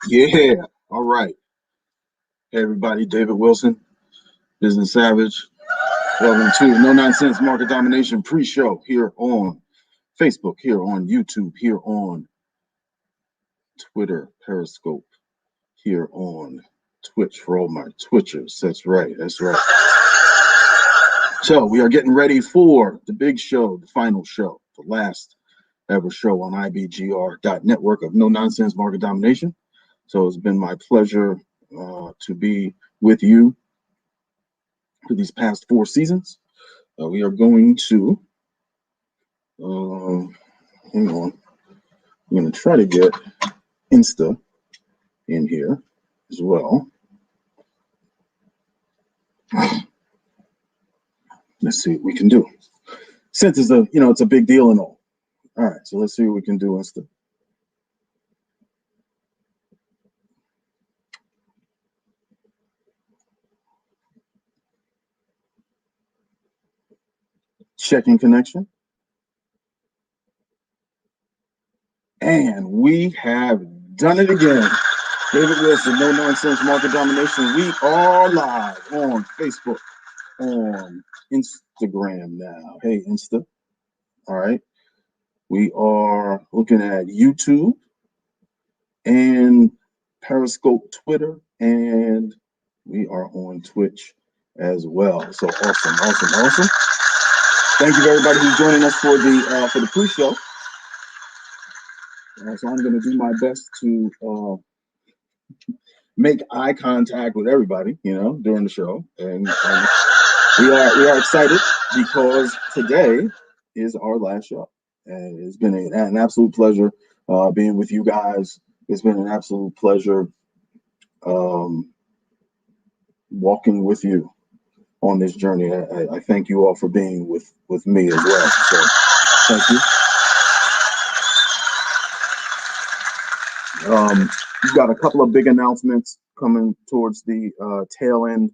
Yeah, all right. Hey, everybody, David Wilson, Business Savage. Welcome to No Nonsense Market Domination pre-show here on Facebook, here on YouTube, here on Twitter, Periscope, here on Twitch for all my Twitchers. That's right, that's right. So we are getting ready for the big show, the final show, the last ever show on IBGR.Network of No Nonsense Market Domination. So it's been my pleasure to be with you for these past 4 seasons. We are going to, hang on, I'm going to try to get Insta in here as well. Let's see what we can do. Since it's it's a big deal and all. All right, so let's see what we can do Insta. Checking connection. And we have done it again. David Wilson, No Nonsense Market Domination. We are live on Facebook, on Instagram now. Hey, Insta. All right. We are looking at YouTube and Periscope, Twitter, and we are on Twitch as well. So awesome. Thank you to everybody who's joining us for the pre-show. So I'm going to do my best to make eye contact with everybody, during the show, and we are excited because today is our last show, and it's been an absolute pleasure being with you guys. It's been an absolute pleasure walking with you on this journey. I thank you all for being with me as well. So thank you. We've got a couple of big announcements coming towards the tail end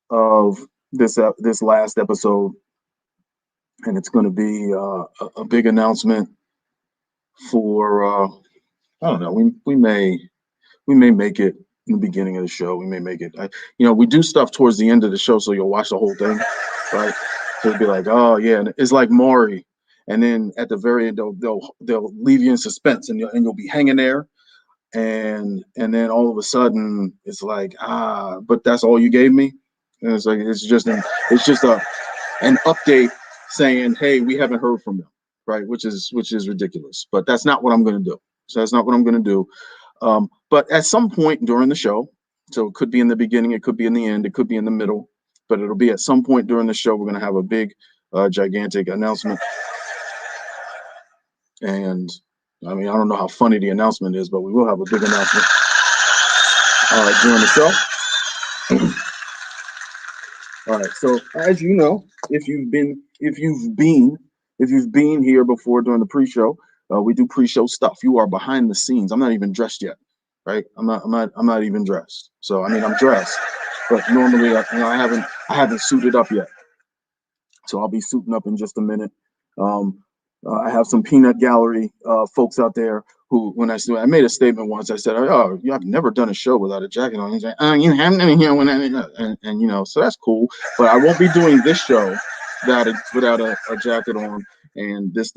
of this last episode, and it's going to be a big announcement for I don't know. We may make it in the beginning of the show. We may make it. We do stuff towards the end of the show, so you'll watch the whole thing, right? So it'll be like, oh yeah, and it's like Maury, and then at the very end they'll leave you in suspense, and you'll be hanging there, and then all of a sudden it's like, but that's all you gave me, and it's like it's just an update saying, hey, we haven't heard from them, right? Which is ridiculous, but that's not what I'm going to do. So that's not what I'm going to do. But at some point during the show, so it could be in the beginning, it could be in the end, it could be in the middle, but it'll be at some point during the show. We're going to have a big, gigantic announcement. And I mean, I don't know how funny the announcement is, but we will have a big announcement during the show. All right. So as you know, if you've been here before during the pre-show, we do pre-show stuff. You are behind the scenes. I'm not even dressed yet, right? I'm not even dressed. So I mean, I'm dressed, but normally I haven't suited up yet. So I'll be suiting up in just a minute. I have some peanut gallery folks out there who, when I made a statement once, I said, "Oh, I've never done a show without a jacket on." He's like, "Oh, you haven't done it here when and so that's cool." But I won't be doing this show without a jacket on, and this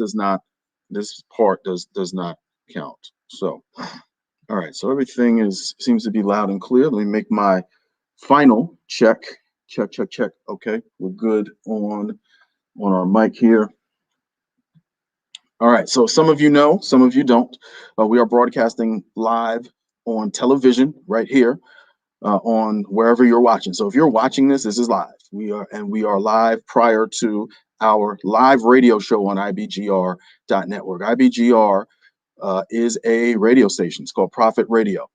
part does not count. So, all right. So everything seems to be loud and clear. Let me make my final check. Check. Okay, we're good on our mic here. All right, so some of you know, some of you don't. We are broadcasting live on television right here on wherever you're watching. So if you're watching this is live. We are live prior to our live radio show on IBGR.Network. IBGR is a radio station. It's called Profit Radio.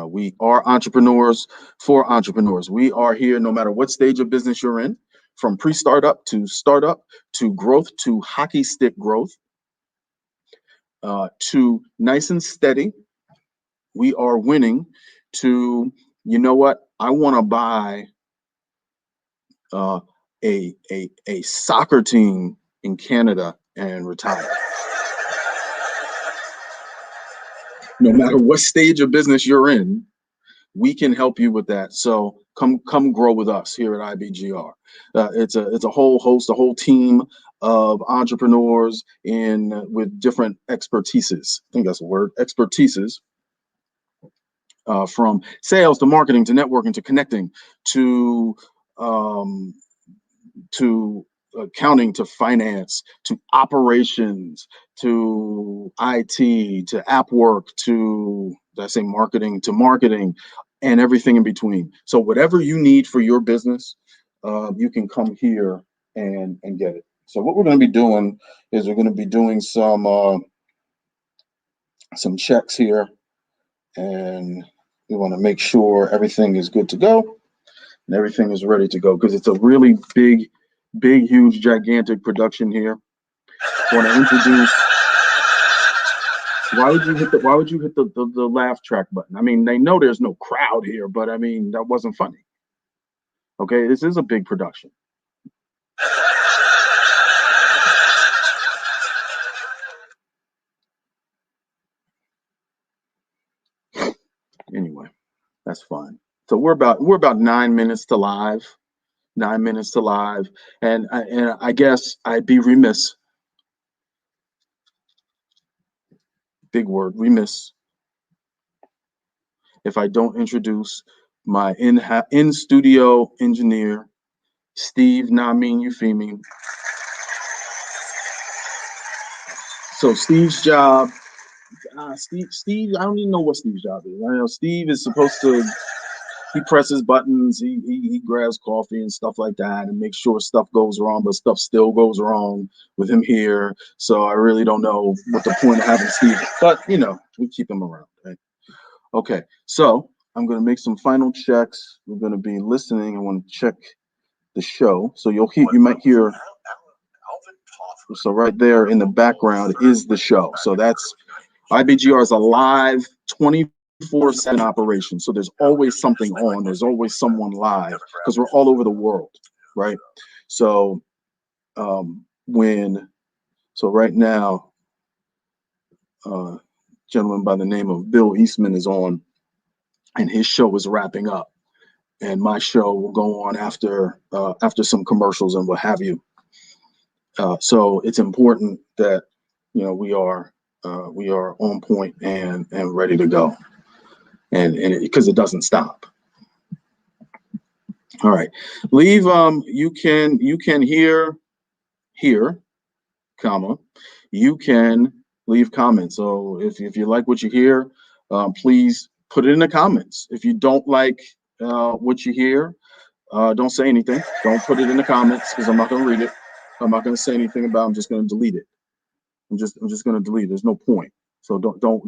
We are entrepreneurs for entrepreneurs. We are here no matter what stage of business you're in, from pre-startup to growth to hockey stick growth. To nice and steady. We are winning to, you know what? I want to buy a soccer team in Canada and retire. No matter what stage of business you're in, we can help you with that. So come grow with us here at IBGR. It's a whole host, a whole team of entrepreneurs in with different expertises. I think that's a word, expertises. From sales to marketing to networking to connecting to um, accounting to finance to operations to IT to app work to, did I say marketing, to marketing and everything in between. So whatever you need for your business, you can come here and get it. So what we're going to be doing is we're going to be doing some checks here, and we want to make sure everything is good to go and everything is ready to go because it's a really big, huge, gigantic production here. I want to introduce. Why would you hit the laugh track button? I mean, they know there's no crowd here, but I mean that wasn't funny. Okay, this is a big production. Anyway, that's fine. So we're about 9 minutes to live. 9 minutes to live, and I guess I'd be remiss. Big word, remiss, if I don't introduce my in studio engineer, Steve Namin Eufemi. So Steve's job, Steve, I don't even know what Steve's job is. I know Steve is supposed to, he presses buttons, he grabs coffee and stuff like that and makes sure stuff goes wrong, but stuff still goes wrong with him here. So I really don't know what the point of having Steve, but you know, we keep him around, right? Okay, so I'm going to make some final checks. We're going to be listening. I want to check the show. So you might hear. So right there in the background is the show. So that's IBGR is a live 24/7 operation. So there's always something on. There's always someone live because we're all over the world, right? So so right now, gentleman by the name of Bill Eastman is on, and his show is wrapping up. And my show will go on after some commercials and what have you. So it's important that we are on point and ready to go, and because it doesn't stop. All right, leave. You can hear, comma. You can leave comments. So if you like what you hear, please put it in the comments. If you don't like what you hear, don't say anything. Don't put it in the comments because I'm not going to read it. I'm not going to say anything about it. I'm just going to delete it. I'm just going to delete it. There's no point. So don't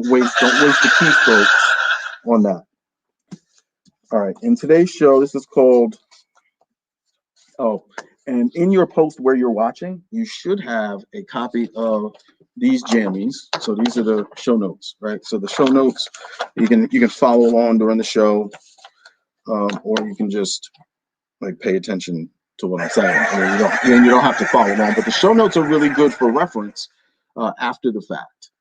waste the keystroke on that. All right. In today's show, this is called. Oh, and in your post where you're watching, you should have a copy of these jammies. So these are the show notes, right? So the show notes, you can follow along during the show, or you can just like pay attention to what I'm saying. I mean, you don't have to follow along, but the show notes are really good for reference after the fact.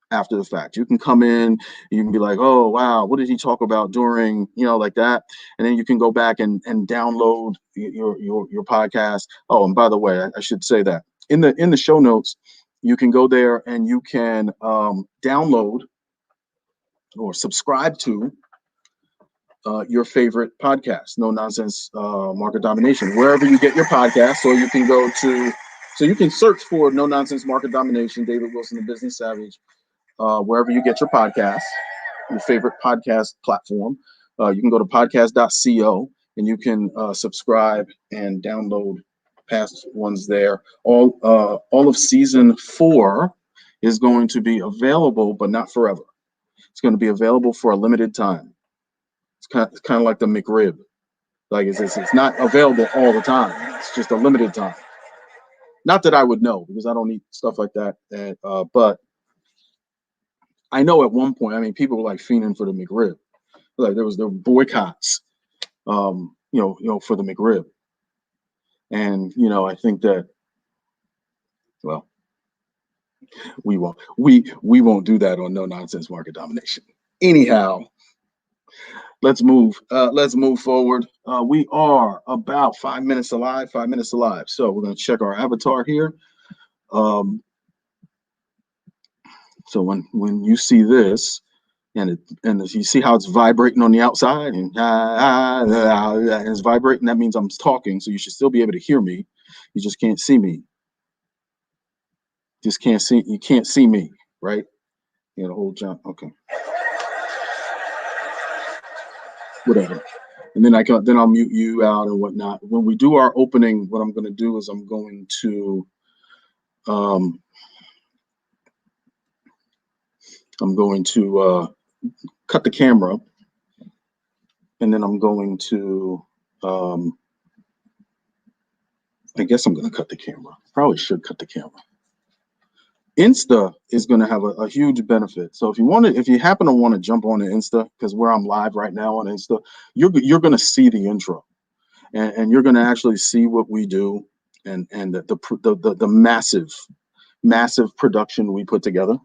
After the fact, you can come in, you can be like, oh wow, what did he talk about during, like that, and then you can go back and download your podcast. Oh, and by the way, I should say that in the show notes, you can go there and you can download or subscribe to your favorite podcast, No Nonsense Market Domination, wherever you get your podcast. So you can so you can search for No Nonsense Market Domination, David Wilson, the Business Savage, wherever you get your podcast, your favorite podcast platform. You can go to podcast.co and you can subscribe and download past ones there. All of season 4 is going to be available, but not forever. It's going to be available for a limited time. It's kind of like the McRib. Like it's not available all the time. It's just a limited time. Not that I would know because I don't eat stuff like that. But I know at one point, I mean, people were like fiending for the McRib. Like there were boycotts, for the McRib. And I think that, well, We won't do that on No Nonsense Market Domination. Anyhow, let's move forward. We are about 5 minutes alive. So we're going to check our avatar here. So when you see this, and you see how it's vibrating on the outside, and it's vibrating, that means I'm talking. So you should still be able to hear me. You just can't see me. You can't see me, right? You know, the whole jump. Okay. Whatever. And then I'll mute you out and whatnot. When we do our opening, what I'm going to do is I'm going to cut the camera, and then I'm going to I guess I'm going to cut the camera. Probably should cut the camera. Insta is going to have a huge benefit. So if you happen to want to jump on the Insta, because where I'm live right now on Insta, you're going to see the intro, and you're going to actually see what we do, and the massive production we put together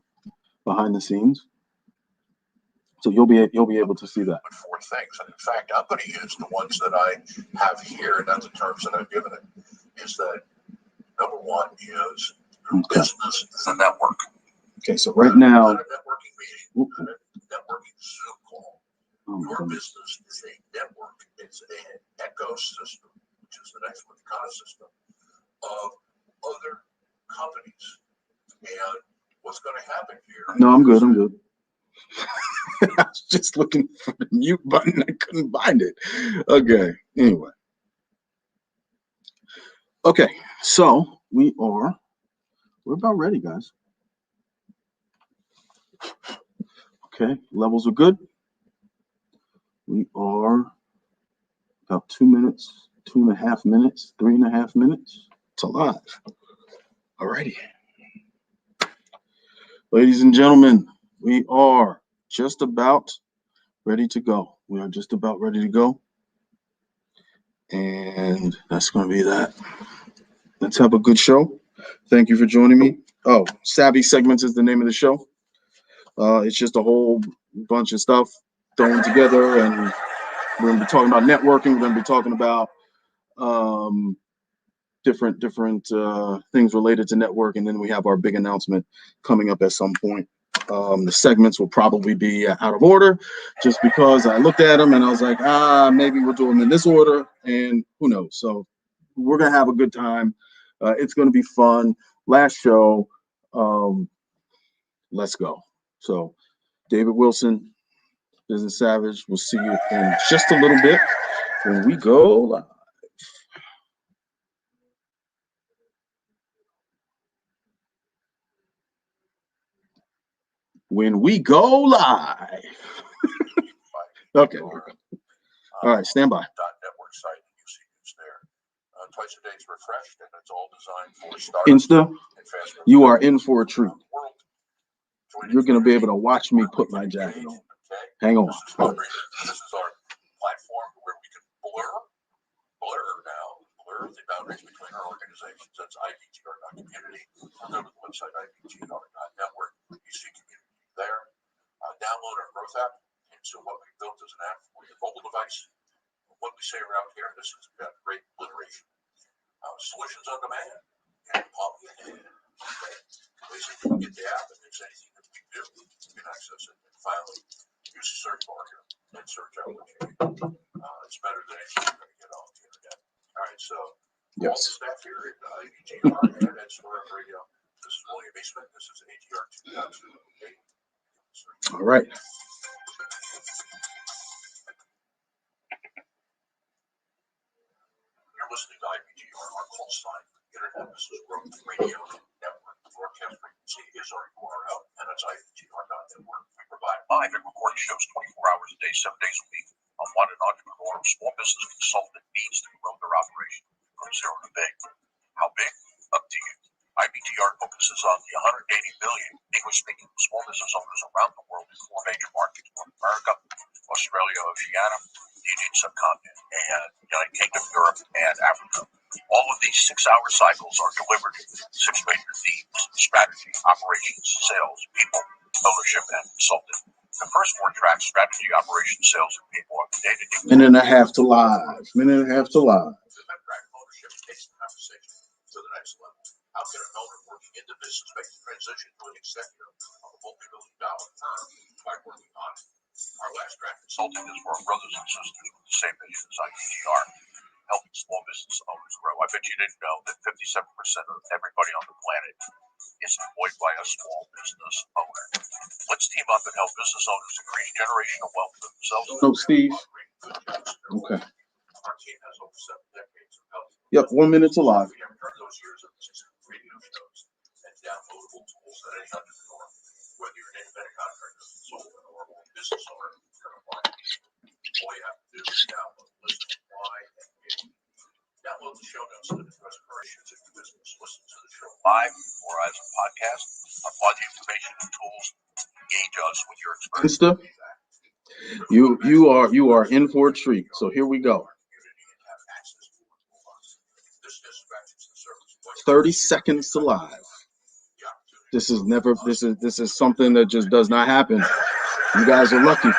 behind the scenes. So you'll be able to see that. Four things, and in fact, I'm going to use the ones that I have here, and that's the terms that I've given it. Is that number one is business is a network. Okay, so right now, not a networking meeting, not a networking Zoom call. Your business is a network. It's an ecosystem, which is the next one, ecosystem of other companies. And what's going to happen here? No, I'm good. I was just looking for the mute button. I couldn't find it. Okay. Anyway. Okay. So we're about ready, guys. Okay. Levels are good. We are about 2 minutes, 2.5 minutes, 3.5 minutes to live. Alrighty. Ladies and gentlemen, we are just about ready to go. And that's going to be that. Let's have a good show. Thank you for joining me. Oh, Savvee Segments is the name of the show. It's just a whole bunch of stuff thrown together, and we're going to be talking about networking. We're going to be talking about different things related to network, and then we have our big announcement coming up at some point. The segments will probably be out of order, just because I looked at them and I was like, maybe we'll do them in this order, and who knows. So we're gonna have a good time. It's gonna be fun. Last show. Let's go. So David Wilson, Business Savage. We'll see you in just a little bit when we go live. When we go live. Okay. All right, stand by. .network site, you see it's there. Twice a day it's refreshed, and it's all designed for startups. Insta, you are in for a treat. You're going to be able to watch me put my jacket on. Hang on. This is our platform where we can blur the boundaries between our organizations. That's IBGR.community. Go to the website IBGR.Network. You see community there. Download our growth app. And so what we built is an app for your mobile device. What we say around here, this has got great alliteration. Solutions on demand. And palm of your hand. Basically, you get the app, and it's anything that we do. You can access it. And finally, use the search bar here and search out what you need. It's better than anything you're going to get off the internet. All right, so all the staff here at IBGR and at Storm Radio. This is William Eastman. This is AGR 2008. All right. You're listening to IBGR, our call sign. Internet, this is Growth Radio Network. The broadcast frequency is our URL, and it's IBGR.Network. We provide live and recorded shows 24 hours a day, 7 days a week on what an entrepreneur or small business consultant needs to grow their operation from zero to big. How big? Up to you. IBGR focuses on the 180 million English-speaking small business owners around the world in 4 major markets: North America, Australia, Oceania, the Indian subcontinent, and United Kingdom, Europe, and Africa. All of these 6-hour cycles are delivered in 6 major themes: strategy, operations, sales, people, ownership, and consulting. The first 4 tracks, strategy, operations, sales, and people, are the day-to-day. Minute and a half to live. Minute and a half to live. The fifth track, ownership, takes the conversation to the next level. How can an owner working in the business make the transition to an executive of a multi-million-dollar firm by working on it? Our last track, consulting, is for our brothers and sisters with the same vision as IBGR, helping small business owners grow. I bet you didn't know that 57% of everybody on the planet is employed by a small business owner. Let's team up and help business owners to create generational wealth for themselves. No, Steve. Okay. Our team has over 7 decades of help. Yep, 1 minute to live. We have turned those years of radio shows and downloadable tools that any entrepreneur, whether you're an independent contractor, consultant, or a business owner, can apply. All you have to do is download, listen, apply, and engage. Download the show notes and address questions in your business. Listen to the show live or as a podcast. Apply the information and tools. Engage us with your experience. Insta, you are in for a treat. So here we go. 30 seconds to live. This is something that just does not happen. You guys are lucky.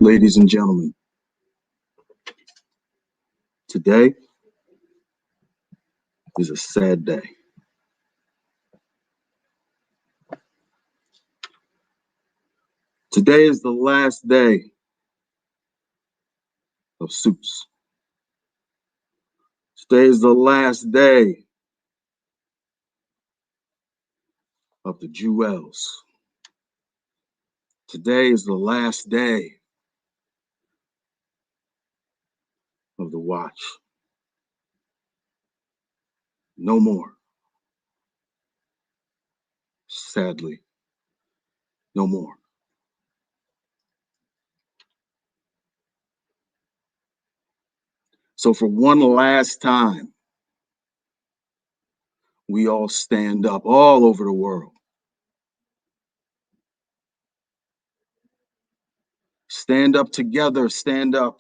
Ladies and gentlemen, today is a sad day. Today is the last day of Suits. Today is the last day of the Jewels. Today is the last day of the Watch. No more. Sadly, no more. So for one last time, we all stand up all over the world. Stand up together, stand up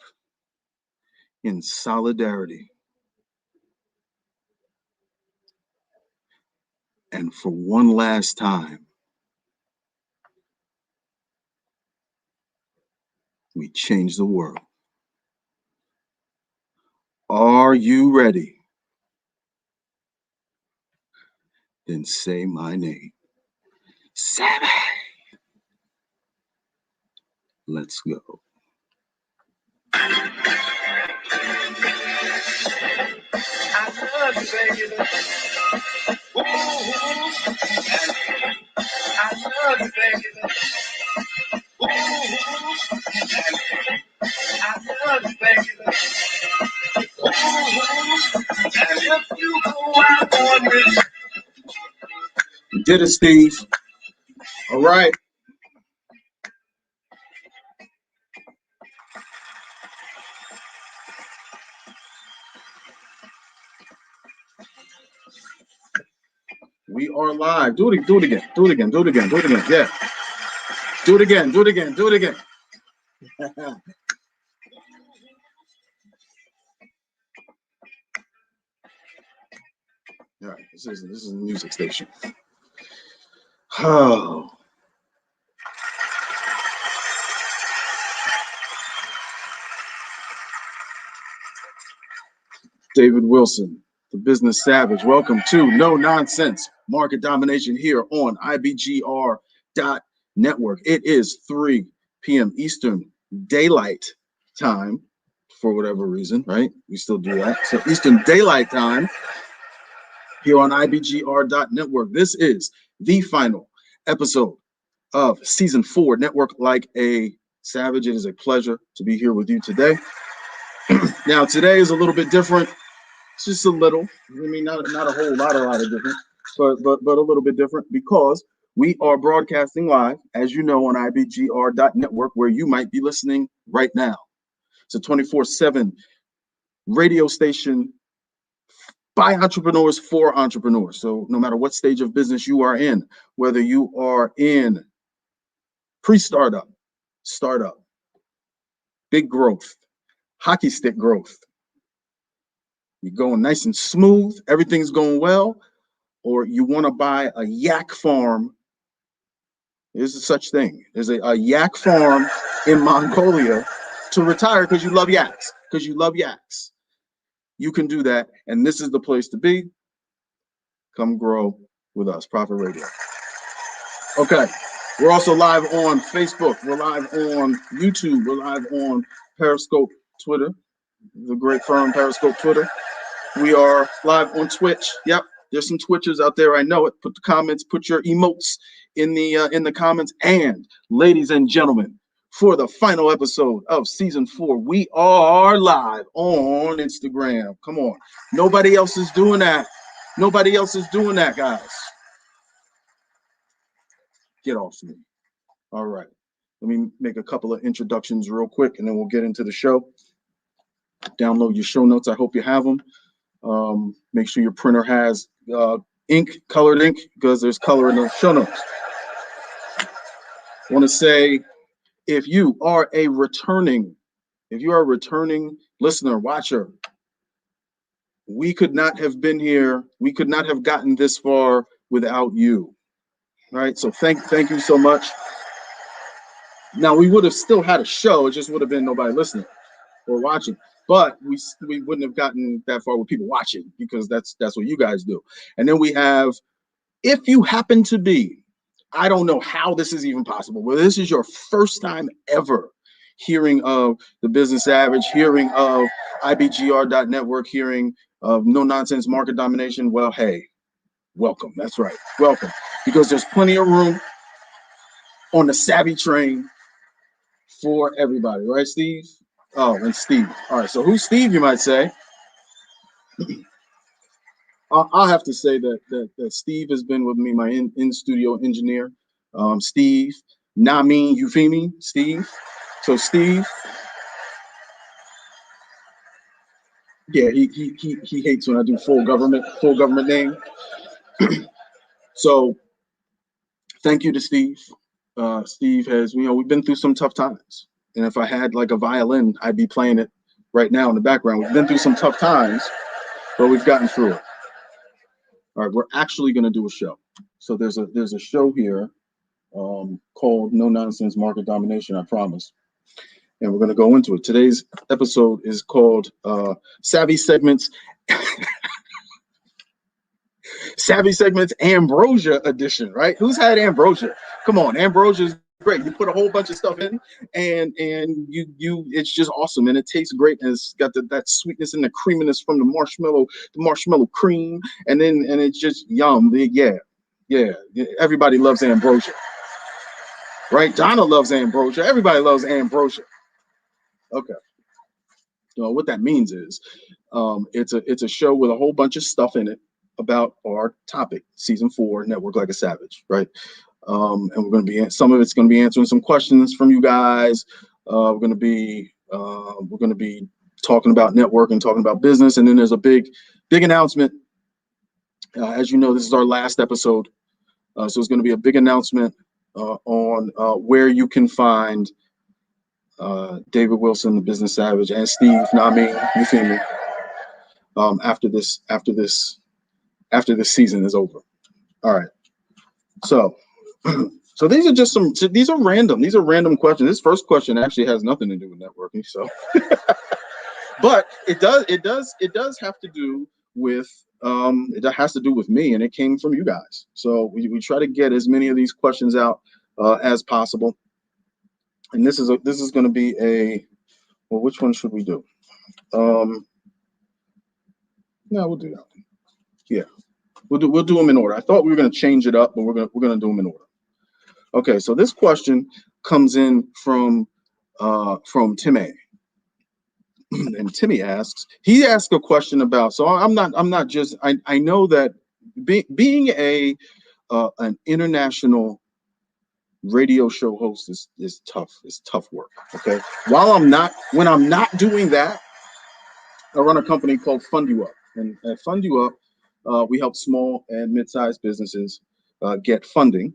in solidarity. And for one last time, we change the world. Are you ready? Then say my name. Savvee. Let's go. I love you, baby. Ooh, I love you, baby. Ooh, I love you, baby. Ooh, and if you go out on me. You did it, Steve. All right. We are live. Do it again. Do it again. Do it again. Do it again. Do it again. Yeah. Do it again. Do it again. Do it again. All right. This is a music station. Oh. David Wilson, the Business Savage. Welcome to No Nonsense Market Domination here on IBGR.Network. It is 3 p.m. Eastern Daylight Time for whatever reason, right? We still do that. So Eastern Daylight Time here on IBGR.Network. This is the final episode of Season 4, Network Like a Savage. It is a pleasure to be here with you today. Now today is a little bit different. It's just a little. I mean, not a whole lot of different, but a little bit different because we are broadcasting live, as you know, on IBGR.Network, where you might be listening right now. It's a 24/7 radio station by entrepreneurs for entrepreneurs. So no matter what stage of business you are in, whether you are in pre-startup, startup, big growth, hockey stick growth, you're going nice and smooth, everything's going well, or you want to buy a yak farm. There's a such thing. There's a yak farm in Mongolia to retire because you love yaks, You can do that, and this is the place to be. Come grow with us, Profit Radio. Okay, we're also live on Facebook. We're live on YouTube. We're live on Periscope, Twitter, the great firm Periscope, Twitter. We are live on Twitch. Yep, there's some Twitchers out there. I know it. Put the comments, put your emotes in the comments. And ladies and gentlemen, for the final episode of season 4, we are live on Instagram. Come on, nobody else is doing that. Nobody else is doing that, guys. Get off me. All right. Let me make a couple of introductions real quick, and then we'll get into the show. Download your show notes. I hope you have them. Make sure your printer has ink, colored ink, because there's color in the show notes. I want to say, if you are a returning listener, watcher, we could not have been here. We could not have gotten this far without you. All right. So thank you so much. Now, we would have still had a show. It just would have been nobody listening or watching. But we wouldn't have gotten that far with people watching, because that's what you guys do. And then we have, if you happen to be, I don't know how this is even possible, but this is your first time ever hearing of the Business Average, hearing of IBGR.Network, hearing of No Nonsense Market Domination. Well, hey, welcome. That's right. Welcome. Because there's plenty of room on the Savvee train for everybody. Right, Steve? Oh, and Steve. All right. So who's Steve, you might say? I'll have to say that Steve has been with me, my in-studio engineer. Steve, Nami, you feel me? Steve. So Steve, yeah, he hates when I do full government name. So thank you to Steve. Steve has, we've been through some tough times. And if I had like a violin, I'd be playing it right now in the background. We've been through some tough times, but we've gotten through it. All right, we're actually going to do a show. So there's a show here called No Nonsense Market Domination, I promise. And we're going to go into it. Today's episode is called Savvy Segments. Savvy Segments Ambrosia edition, right? Who's had Ambrosia? Come on, Ambrosia is great. You put a whole bunch of stuff in, and you it's just awesome, and it tastes great, and it's got that sweetness and the creaminess from the marshmallow cream, and it's just yum. Yeah. Everybody loves Ambrosia, right? Donna loves Ambrosia. Everybody loves Ambrosia. Okay. What that means is, it's a show with a whole bunch of stuff in it about our topic, season 4, Network Like a Savage, right? And we're going to be, some of it's going to be answering some questions from you guys. We're going to be talking about networking, talking about business, and then there's a big announcement. As you know, this is our last episode, so it's going to be a big announcement on where you can find David Wilson, the Business Savage, and Steve, Nami, you feel me? After this season is over. All right. So these are just these are random questions. This first question actually has nothing to do with networking. So, but it does have to do with, it has to do with me, and it came from you guys. So we try to get as many of these questions out as possible. And this is going to be well, which one should we do? No, we'll do that one. Yeah, we'll do them in order. I thought we were going to change it up, but we're going to do them in order. Okay, so this question comes in from Tim A. And Timmy asks, he asked a question about, so I'm not just, I know that being an international radio show host is tough. It's tough work. Okay. When I'm not doing that, I run a company called Fund You Up. And at Fund You Up, we help small and mid-sized businesses get funding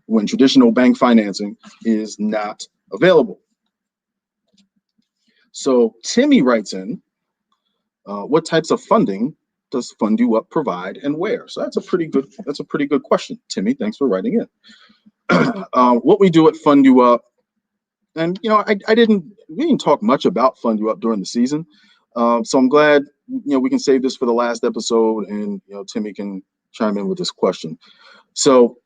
when traditional bank financing is not available. So Timmy writes in, what types of funding does Fund You Up provide and where? So that's a pretty good question, Timmy. Thanks for writing in. What we do at Fund You Up, and we didn't talk much about Fund You Up during the season. So I'm glad we can save this for the last episode, and Timmy can chime in with this question. So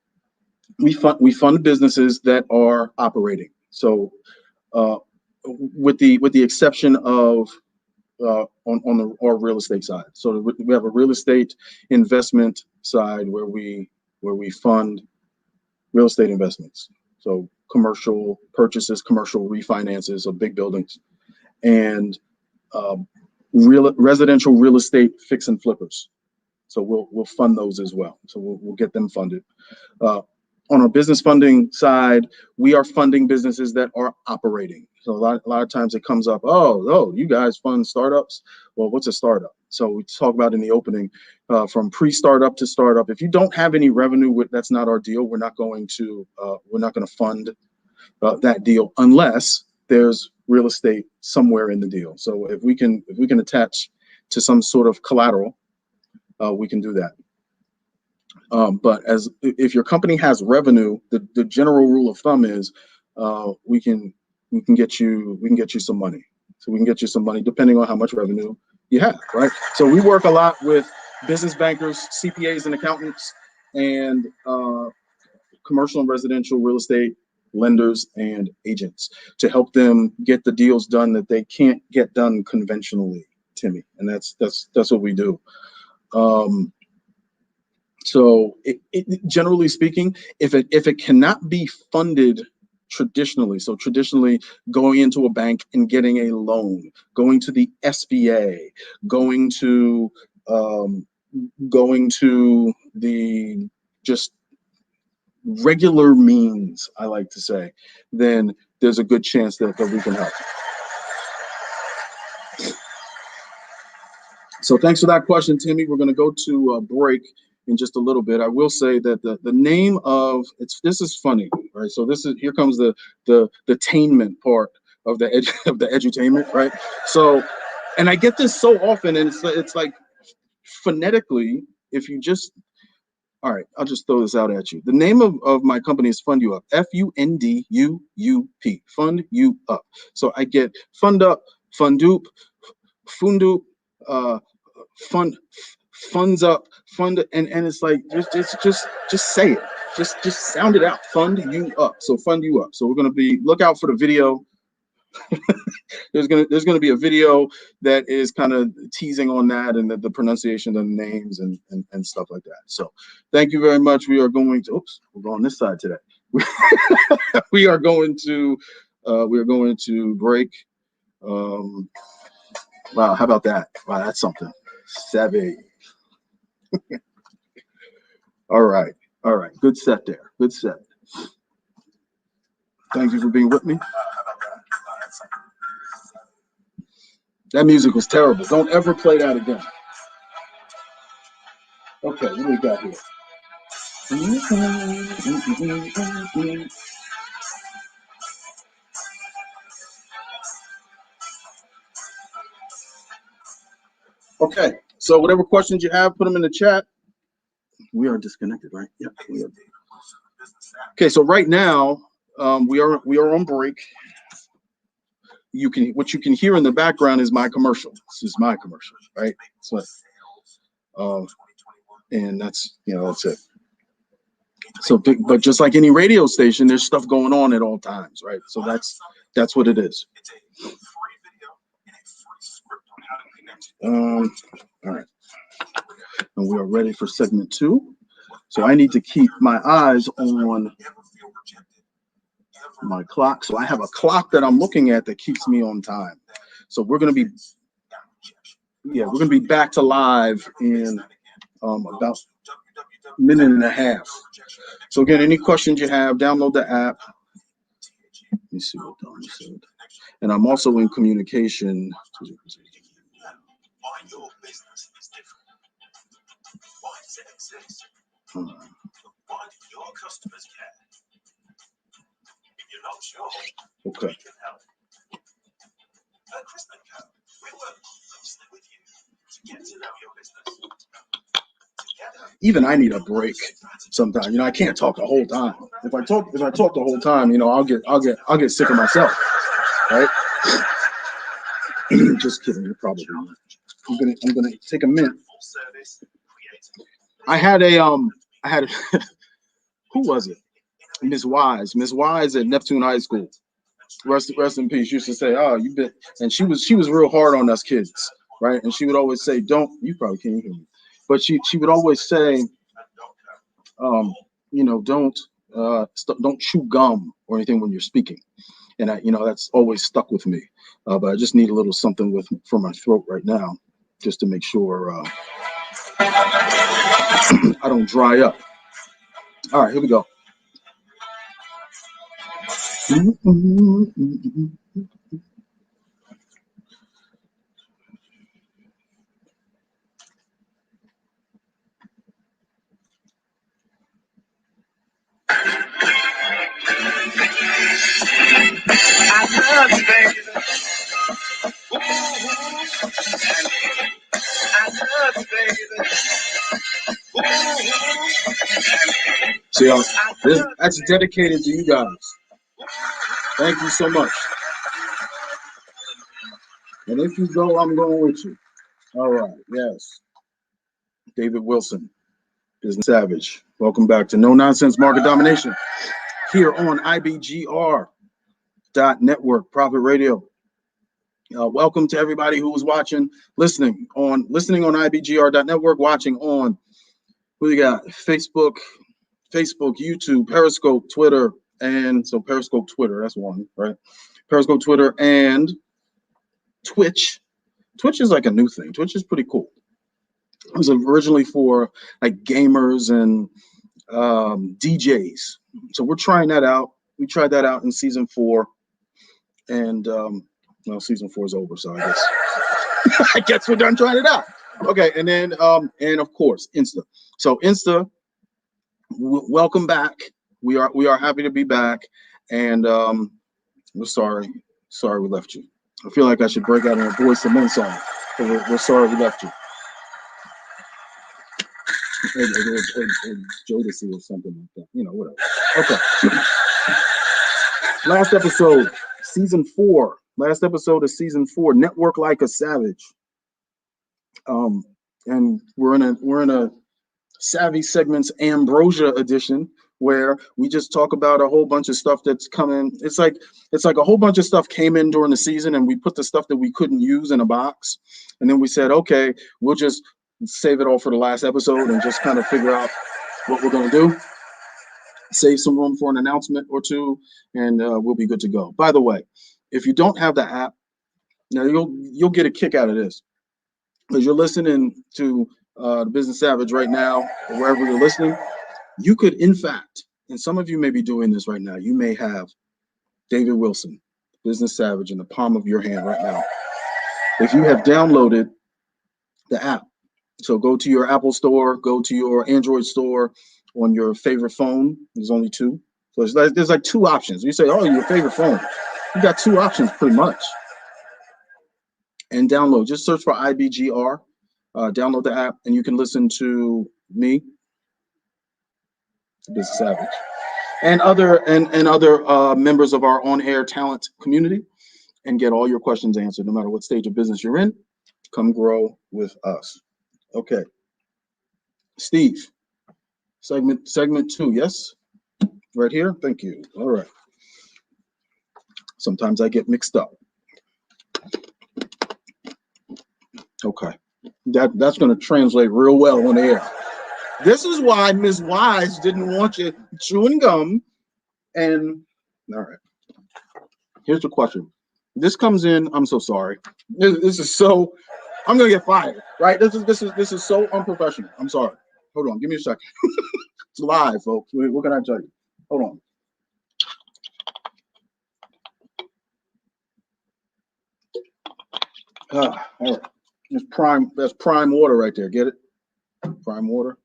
we fund businesses that are operating. So with the exception of on our real estate side. So we have a real estate investment side where we fund real estate investments. So commercial purchases, commercial refinances of big buildings, and residential real estate fix and flippers. So we'll fund those as well. So we'll get them funded. On our business funding side, we are funding businesses that are operating. So a lot of times it comes up, oh, you guys fund startups. Well, what's a startup? So we talk about in the opening, from pre-startup to startup. If you don't have any revenue, that's not our deal. We're not going to fund that deal unless there's real estate somewhere in the deal. So if we can attach to some sort of collateral, we can do that. But if your company has revenue, the general rule of thumb is we can get you some money. So we can get you some money depending on how much revenue you have, right? So we work a lot with business bankers, CPAs and accountants, and commercial and residential real estate lenders and agents to help them get the deals done that they can't get done conventionally, Timmy. And that's what we do. So generally speaking, if it cannot be funded traditionally, so traditionally going into a bank and getting a loan, going to the SBA, going to the just regular means, I like to say, then there's a good chance that we can help. So thanks for that question, Timmy. We're going to go to a break in just a little bit. I will say that the name of this is funny, right? So here comes the tainment part of the edutainment, right? So, and I get this so often, and it's like phonetically, if you just, all right, I'll just throw this out at you. The name of my company is Fund You Up, FUNDUUP, Fund You Up. So I get Fund Up, Fundup, Fundup, funds up, fund, and it's like just say it, just sound it out. Fund You Up. So Fund You Up. So we're gonna look out for the video. there's gonna be a video that is kind of teasing on that and the pronunciation of the names and stuff like that. So thank you very much. We are going to we're going this side today. we are going to break. Wow, how about that? Wow, that's something. Savvy. All right. Good set there. Good set. Thank you for being with me. That music was terrible. Don't ever play that again. Okay, what do we got here? Okay, so whatever questions you have, put them in the chat. We are disconnected, right? Yeah. Okay, so right now we are on break. What you can hear in the background is my commercial. This is my commercial, right? So, and that's it. So, but just like any radio station, there's stuff going on at all times, right? So that's what it is. All right, and we are ready for segment 2. So I need to keep my eyes on my clock. So I have a clock that I'm looking at that keeps me on time. So we're gonna be back to live in about a minute and a half. So again, any questions you have, download the app. Let me see what Don said. And I'm also in communication. Why your business is different? Why does it exist? Why do your customers care? If you're not sure, Okay. we can help. At Chris & Co, we work closely with you to get to know your business. Together, Even I need a break sometimes. You know, I can't talk the whole time. If I talk the whole time, you know, I'll get sick of myself, right? Just kidding. You're probably not. I'm gonna take a minute. full service, creative. I had a who was it? Miss Wise at Neptune High School. Rest in peace. Used to say, "Oh, you been," and she was real hard on us kids, right? And she would always say, "Don't." You probably can't hear me, but she would always say, you know, don't chew gum or anything when you're speaking. And that's always stuck with me. But I just need a little something for my throat right now, just to make sure I don't dry up. All right, here we go. I love you, baby. Ooh, I love you, baby. See, that's dedicated to you guys. Thank you so much. And if you go, I'm going with you. All right. Yes. David Wilson, Business Savage. Welcome back to No Nonsense Market Domination here on IBGR.Network, Profit Radio. Welcome to everybody who was watching, listening on IBGR.Network, watching on, who you got? Facebook, YouTube, Periscope, Twitter, and so Periscope, Twitter, that's one, right? Periscope, Twitter, and Twitch. Twitch is like a new thing. Twitch is pretty cool. It was originally for like gamers and DJs. So we're trying that out. We tried that out in season 4, and well, season 4 is over, so I guess we're done trying it out. Okay, and then and of course Insta. So Insta, welcome back. We are happy to be back, and we're sorry we left you. I feel like I should break out in a Boyz II Men song. We're sorry we left you. Or Jodeci or something like that. You know, whatever. Okay. Last episode of season 4. Network like a savage. And we're in a Savvee segments Ambrosia edition, where we just talk about a whole bunch of stuff that's coming. It's like a whole bunch of stuff came in during the season, and we put the stuff that we couldn't use in a box, and then we said, okay, we'll just save it all for the last episode and just kind of figure out what we're going to do, save some room for an announcement or two, and we'll be good to go. By the way, if you don't have the app, now you'll get a kick out of this, because you're listening to the Business Savage right now, or wherever you're listening. You could, in fact, and some of you may be doing this right now, you may have David Wilson, Business Savage, in the palm of your hand right now. If you have downloaded the app, so go to your Apple store, go to your Android store on your favorite phone. There's only 2. So there's like 2 options. You say, oh, your favorite phone. You got 2 options pretty much. And download, just search for IBGR, download the app, and you can listen to me, Business Savage, and other members of our on-air talent community, and get all your questions answered, no matter what stage of business you're in. Come grow with us. Okay, Steve, segment 2, yes, right here. Thank you. All right. Sometimes I get mixed up. Okay, that's going to translate real well on air. This is why Ms. Wise didn't want you chewing gum. And all right, Here's the question. This comes in. I'm so sorry. This is so. I'm gonna get fired, right? This is so unprofessional. I'm sorry. Hold on. Give me a second. It's live, folks. What can I tell you? Hold on. All right. It's prime. That's prime water right there. Get it? Prime water.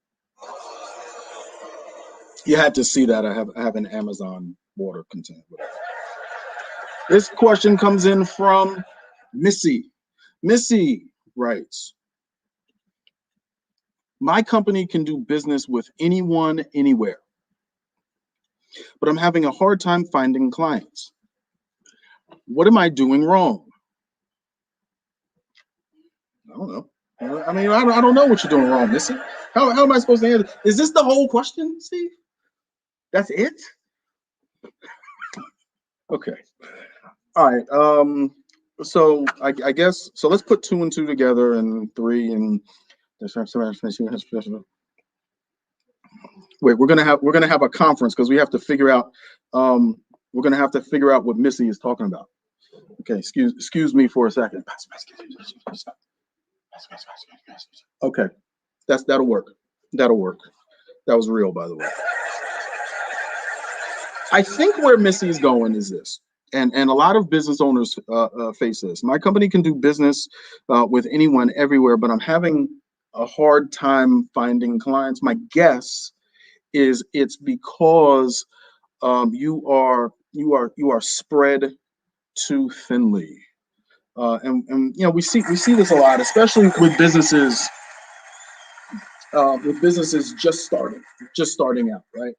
You had to see that. I have an Amazon water container. This question comes in from Missy. Missy writes, my company can do business with anyone, anywhere, but I'm having a hard time finding clients. What am I doing wrong? I don't know. I mean, I don't know what you're doing wrong, Missy. How am I supposed to answer? Is this the whole question, Steve? That's it? Okay. All right. So I guess so. Let's put 2 and 2 together, and 3 and wait. We're gonna have a conference because we have to figure out. We're gonna have to figure out what Missy is talking about. Okay. Excuse me for a second. Okay. That'll work. That'll work. That was real, by the way. I think where Missy's going is this. And a lot of business owners face this. My company can do business with anyone everywhere, but I'm having a hard time finding clients. My guess is it's because you are spread too thinly, and you know we see this a lot, especially with businesses just starting out, right?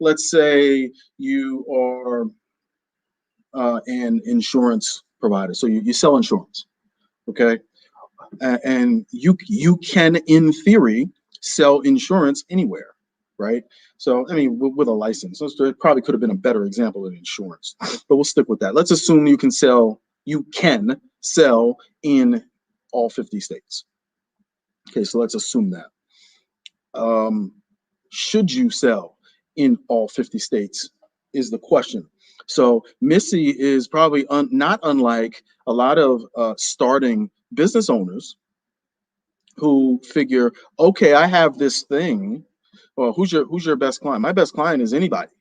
Let's say you are an insurance provider. So you sell insurance, okay? And you can, in theory, sell insurance anywhere, right? So, I mean, with a license. So it probably could have been a better example of insurance, but we'll stick with that. Let's assume you can sell in all 50 states. Okay, so let's assume that. Should you sell in all 50 states is the question. So Missy is probably not unlike a lot of starting business owners who figure, okay, I have this thing. Well, who's your best client? My best client is anybody.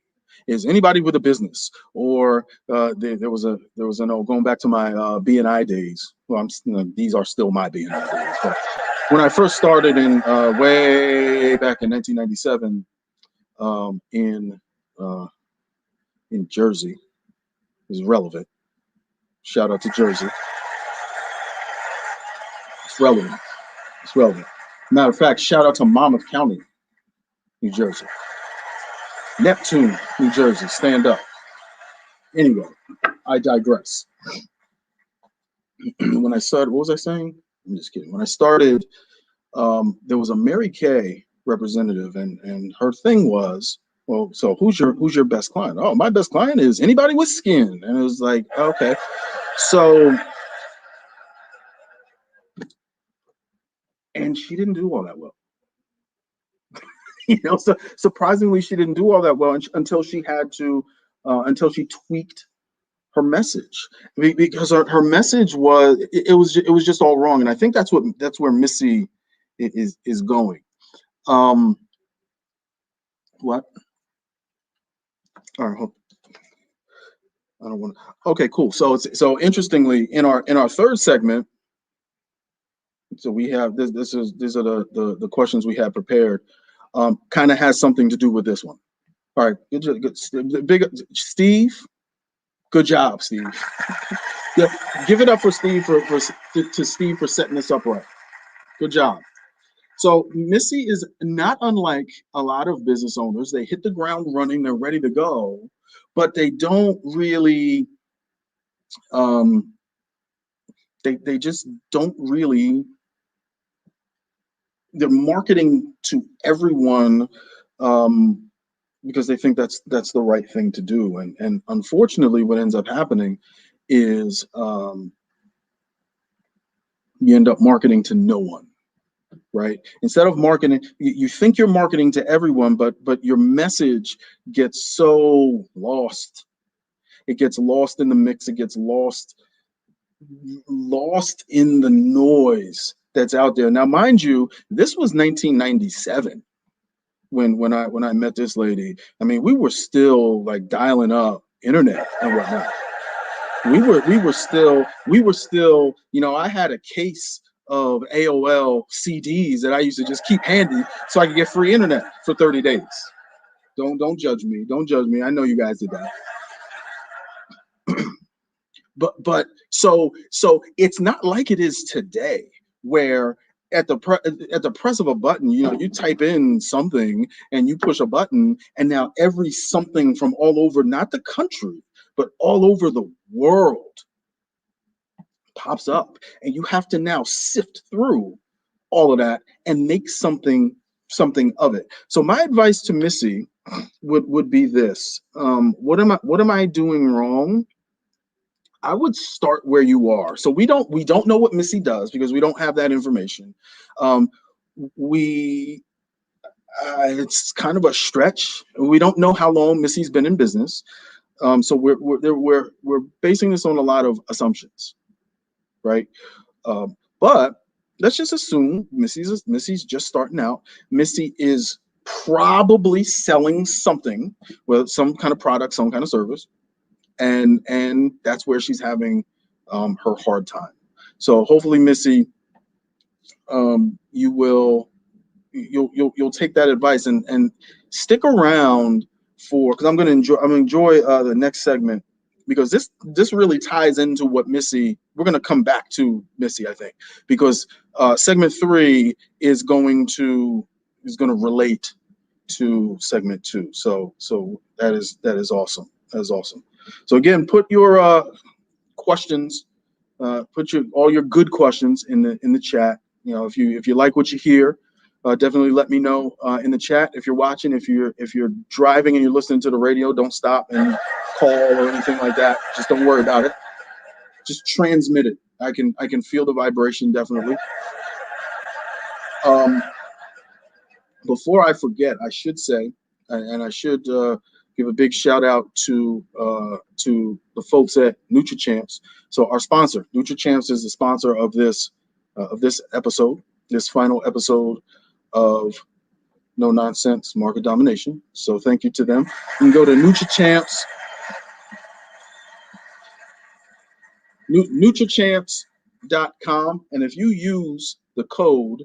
Is anybody with a business, or there was an going back to my BNI days. Well, these are still my BNI days. But when I first started in way back in 1997 in Jersey, is relevant. Shout out to Jersey. It's relevant. It's relevant. Matter of fact, shout out to Monmouth County, New Jersey. Neptune, New Jersey. Stand up. Anyway, I digress. When I started, what was I saying? I'm just kidding. When I started, there was a Mary Kay representative, and her thing was, well, so who's your best client? Oh, my best client is anybody with skin. And it was like, okay. So, and she didn't do all that well. So surprisingly, she didn't do all that well until she tweaked her message, because her message was it was just all wrong. And I think that's where Missy is going. What? All right. I don't want to. Okay, cool. So interestingly, in our third segment, so we have these are the questions we had prepared. Kind of has something to do with this one. All right, big Steve. Good job, Steve. Yeah, give it up for Steve to Steve for setting this up right. Good job. So Missy is not unlike a lot of business owners. They hit the ground running, they're ready to go, but they don't really, they just don't really, they're marketing to everyone because they think that's the right thing to do. And unfortunately, what ends up happening is you end up marketing to no one. Right? Instead of marketing, you think you're marketing to everyone, but your message gets so lost It gets lost in the mix. It gets lost in the noise that's out there. Now, mind you, this was 1997 when I met this lady. I mean, we were still like dialing up internet and whatnot. We were still, you know, I had a case of AOL CDs that I used to just keep handy so I could get free internet for 30 days. Don't judge me. Don't judge me. I know you guys did that. But so it's not like it is today, where at the press of a button, you know, you type in something and you push a button, and now every something from all over, not the country, but all over the world pops up, and you have to now sift through all of that and make something of it. So my advice to Missy would be this: what am I doing wrong? I would start where you are. So we don't know what Missy does because we don't have that information. It's kind of a stretch. We don't know how long Missy's been in business. So we're basing this on a lot of assumptions, right? But let's just assume Missy's just starting out. Missy is probably selling something, well, some kind of product, some kind of service. And that's where she's having her hard time. So hopefully, Missy, you'll take that advice and stick around because I'm gonna enjoy the next segment, because this really ties into what Missy. We're gonna come back to Missy, I think, because segment 3 is going to relate to segment 2. So that is awesome. That is awesome. So again, put your questions, put all your good questions in the chat. You know, if you like what you hear, definitely let me know in the chat. If you're watching, if you're driving and you're listening to the radio, don't stop and call or anything like that. Just don't worry about it. Just transmit it. I can feel the vibration, definitely. Before I forget, I should say, and I should give a big shout out to the folks at NutriChamps. So our sponsor, NutriChamps, is the sponsor of this episode, this final episode of No Nonsense Market Domination. So thank you to them. You can go to NutriChamps, NutriChamps.com, and if you use the code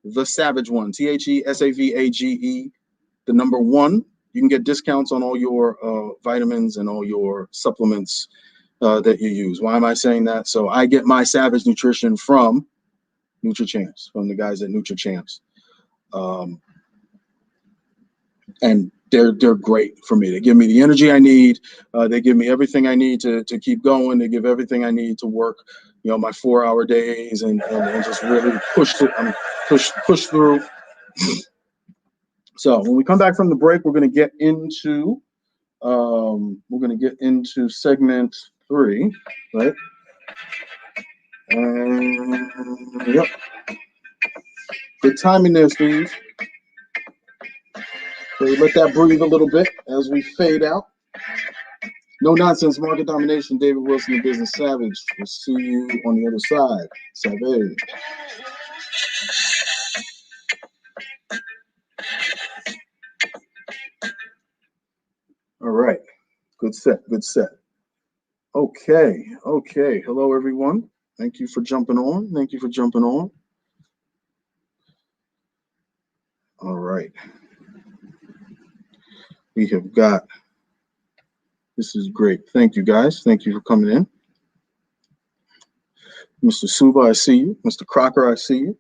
THESAVAGE1, THESAVAGE, the number 1, you can get discounts on all your vitamins and all your supplements that you use. Why am I saying that? So I get my Savage Nutrition from NutriChamps, from the guys at NutriChamps. And they're great for me. They give me the energy I need. They give me everything I need to keep going. They give everything I need to work, you know, my 4-hour days and just really push through. So when we come back from the break, we're going to get into segment 3, right? Yep. Good timing there, Steve. So let that breathe a little bit as we fade out. No Nonsense Market Domination. David Wilson, the Business Savage. We'll see you on the other side. Savvee. All right. Good set. Okay. Hello, everyone. Thank you for jumping on. All right. We have got, this is great. Thank you, guys. Thank you for coming in. Mr. Suba, I see you. Mr. Crocker, I see you.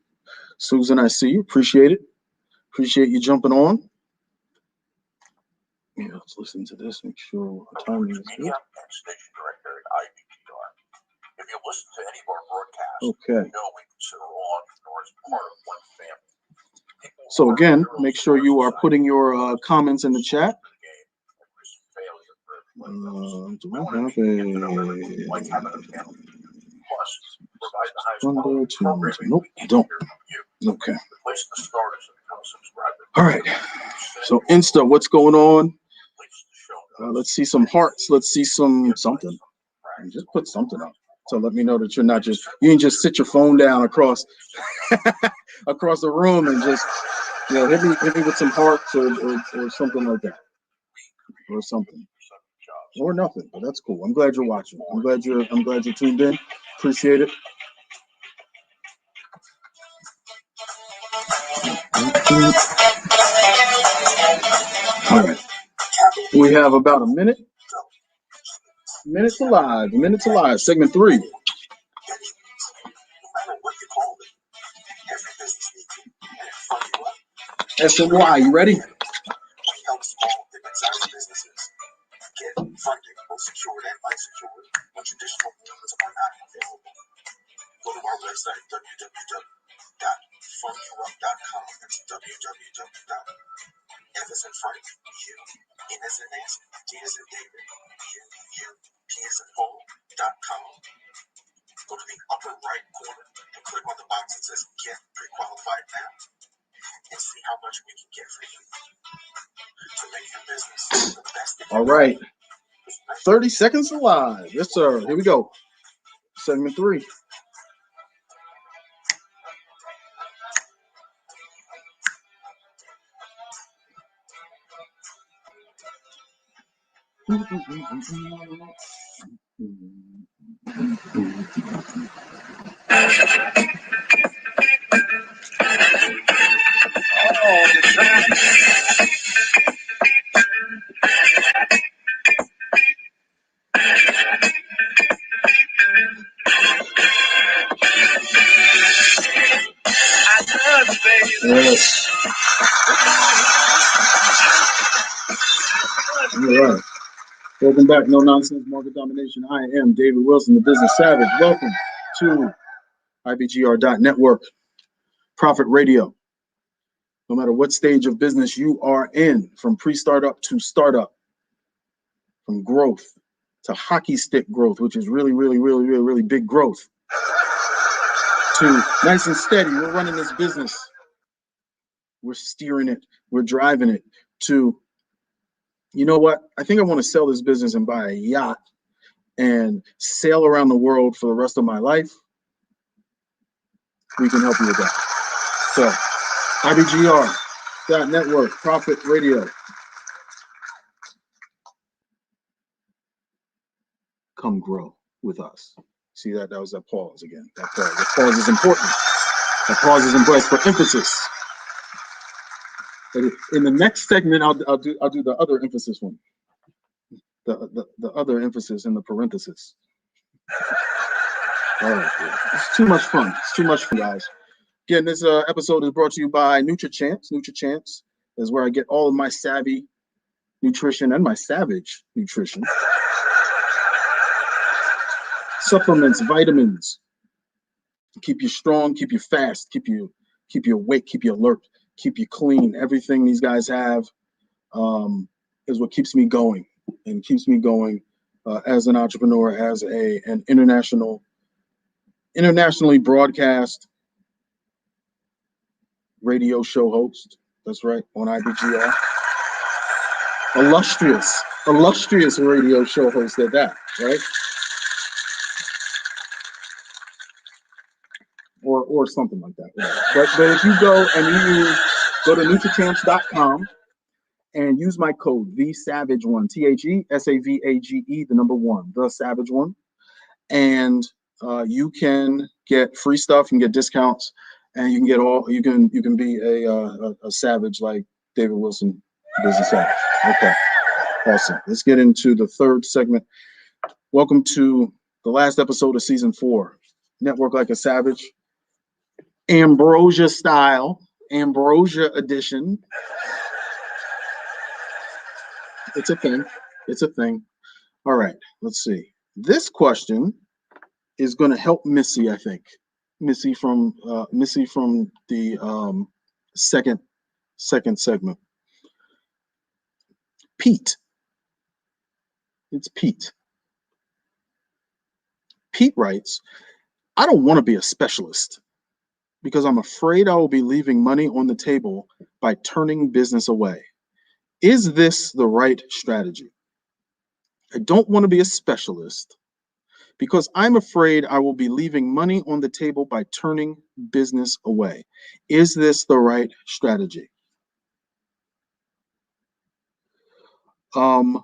Susan, I see you. Appreciate it. Appreciate you jumping on. Yeah, let's listen to this. Make sure our timing is good. And station director at IBGR. If you listen to any of our broadcasts, okay. you know we consider all entrepreneurs part of one family. So again, make sure you are putting your comments in the chat. Do I have Nope, I don't. Okay. All right. So Insta, what's going on? Let's see some hearts. Let's see some something. And just put something up. So let me know that you ain't just sit your phone down across across the room and just hit me with some hearts or something like that. Or something. Or nothing, but that's cool. I'm glad you're watching. I'm glad you're tuned in. Appreciate it. All right. We have about a minute. Minutes alive. Segment 3. SNY, you ready? We help small and mid-sized businesses get funding, both secured and unsecured, when traditional means are not available. Go to our website, www.fundyouup.com. That's www. F as in Frank, U, N as in Nancy, D as in David, P as in Paul.com. Go to the upper right corner and click on the box that says Get Pre-Qualified Now and see how much we can get for you to make your business the best. All right. 30 seconds alive. Yes, sir. Here we go. Segment 3. Yes. All right. Welcome back. No Nonsense Market Domination. I am David Wilson, the Business Savage. Welcome to IBGR.Network, Profit Radio. No matter what stage of business you are in, from pre-startup to startup, from growth to hockey stick growth, which is really big growth, to nice and steady, we're running this business. We're steering it. We're driving it to, you know what? I think I want to sell this business and buy a yacht and sail around the world for the rest of my life. We can help you with that. So, IBGR.Network, Profit Radio. Come grow with us. See that? That was that pause again. That pause is important. That pause is important for emphasis. In the next segment, I'll do the other emphasis one. The other emphasis in the parenthesis. All right, it's too much fun. It's too much fun, guys. Again, this episode is brought to you by NutriChance. NutriChance is where I get all of my Savvee nutrition and my Savage nutrition. Supplements, vitamins, keep you strong, keep you fast, keep you awake, keep you alert, keep you clean. Everything these guys have is what keeps me going and keeps me going as an entrepreneur, as an internationally broadcast radio show host. That's right, on IBGR. Illustrious radio show host at that, right? Or something like that. But if you go to NutriChamps.com and use my code TheSavage1, TheSavage, the number 1, the Savage 1, and you can get free stuff, you can get discounts, and you can get you can be a savage like David Wilson, Business Savage. Okay, awesome. Let's get into the third segment. Welcome to the last episode of season 4, Network Like a Savage. Ambrosia style, Ambrosia edition. It's a thing. All right, let's see. This question is going to help Missy, I think. Missy from the second segment. Pete. It's Pete. Pete writes, I don't want to be a specialist because I'm afraid I will be leaving money on the table by turning business away. Is this the right strategy? I don't want to be a specialist because I'm afraid I will be leaving money on the table by turning business away. Is this the right strategy? No.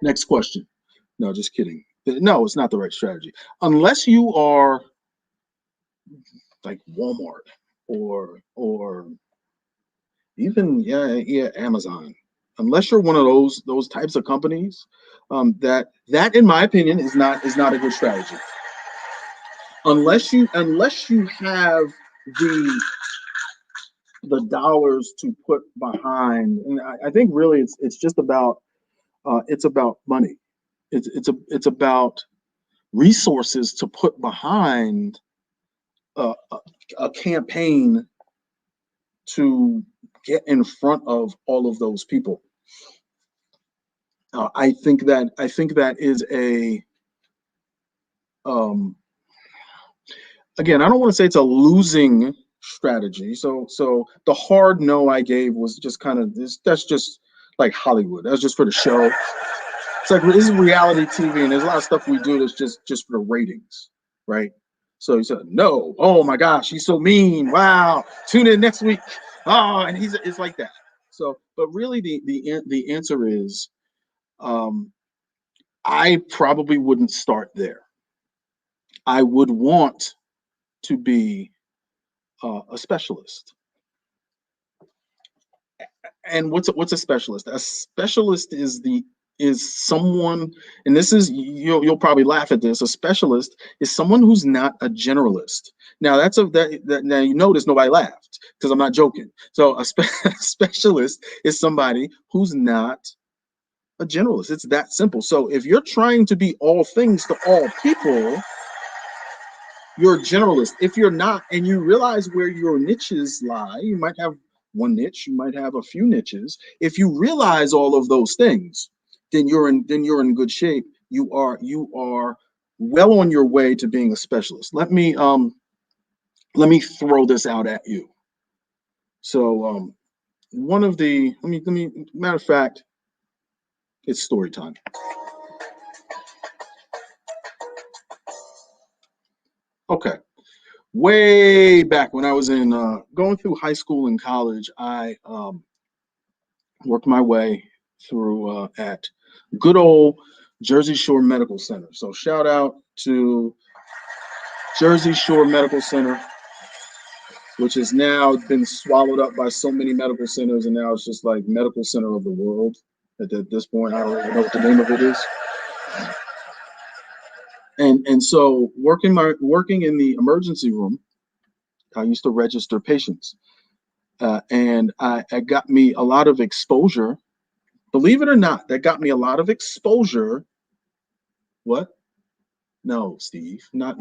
Next question. No, just kidding. No, it's not the right strategy. Unless you are like Walmart or even yeah Amazon. Unless you're one of those types of companies, that in my opinion is not a good strategy. Unless you have the dollars to put behind, and I think really it's just about it's about money. It's about resources to put behind a campaign to get in front of all of those people. I think that is a again, I don't want to say it's a losing strategy. So the hard no I gave was just kind of this. That's just like Hollywood. That's just for the show. It's like this is reality TV, and there's a lot of stuff we do that's just for the ratings, right? So he said, no, oh my gosh, he's so mean. Wow, tune in next week. Oh, and it's like that. So, but really, the answer is, I probably wouldn't start there. I would want to be a specialist. And what's a specialist? A specialist is someone, and this is you'll probably laugh at this. A specialist is someone who's not a generalist. Now now you notice nobody laughed because I'm not joking. So a specialist is somebody who's not a generalist. It's that simple. So if you're trying to be all things to all people, you're a generalist. If you're not, and you realize where your niches lie, you might have one niche, you might have a few niches. If you realize all of those things, then you're in good shape. You are well on your way to being a specialist. Let me throw this out at you. So one of the let me matter of fact, it's story time. Okay. Way back when I was in going through high school and college, I worked my way through at good old Jersey Shore Medical Center. So shout out to Jersey Shore Medical Center, which has now been swallowed up by so many medical centers, and now it's just like medical center of the world. At this point, I don't even know what the name of it is. And so working in the emergency room, I used to register patients. And I got me a lot of exposure. Believe it or not, that got me a lot of exposure. What? No, Steve. No.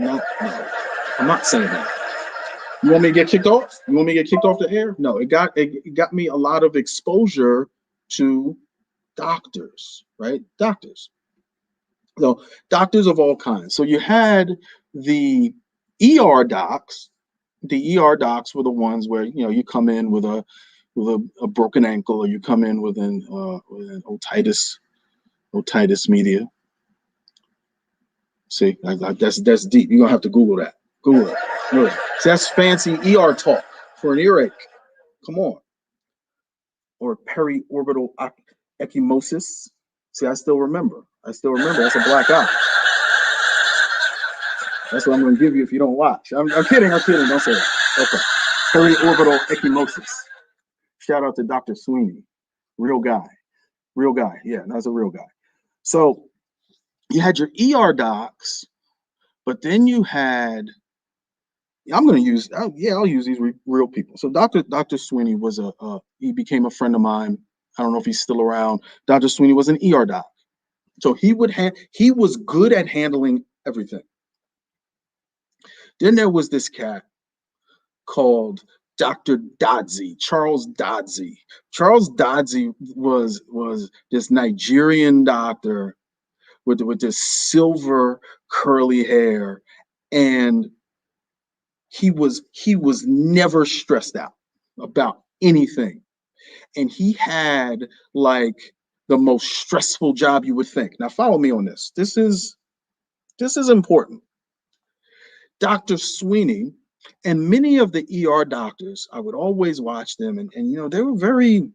I'm not saying that. You want me to get kicked off? You want me to get kicked off the air? No, it got me a lot of exposure to doctors, right? Doctors. So doctors of all kinds. So you had the ER docs. The ER docs were the ones where you come in with a broken ankle, or you come in with an otitis media. See, that's deep. You're gonna have to Google that. Google it. See, that's fancy ER talk for an earache. Come on. Or periorbital ecchymosis. See, I still remember. That's a black eye. That's what I'm going to give you if you don't watch. I'm kidding. Don't say that. Okay. Periorbital ecchymosis. Shout out to Dr. Sweeney. Real guy. Yeah, that's a real guy. So you had your ER docs, but then you had, I'll use these real people. So Dr. Sweeney was he became a friend of mine. I don't know if he's still around. Dr. Sweeney was an ER doc. So he was good at handling everything. Then there was this cat called Dr. Dodsey, Charles Dodsey. Charles Dodsey was this Nigerian doctor with this silver curly hair, and he was never stressed out about anything. and he had like the most stressful job you would think. Now follow me on this. This is important. Dr. Sweeney and many of the ER doctors, I would always watch them, and you know, they were very, you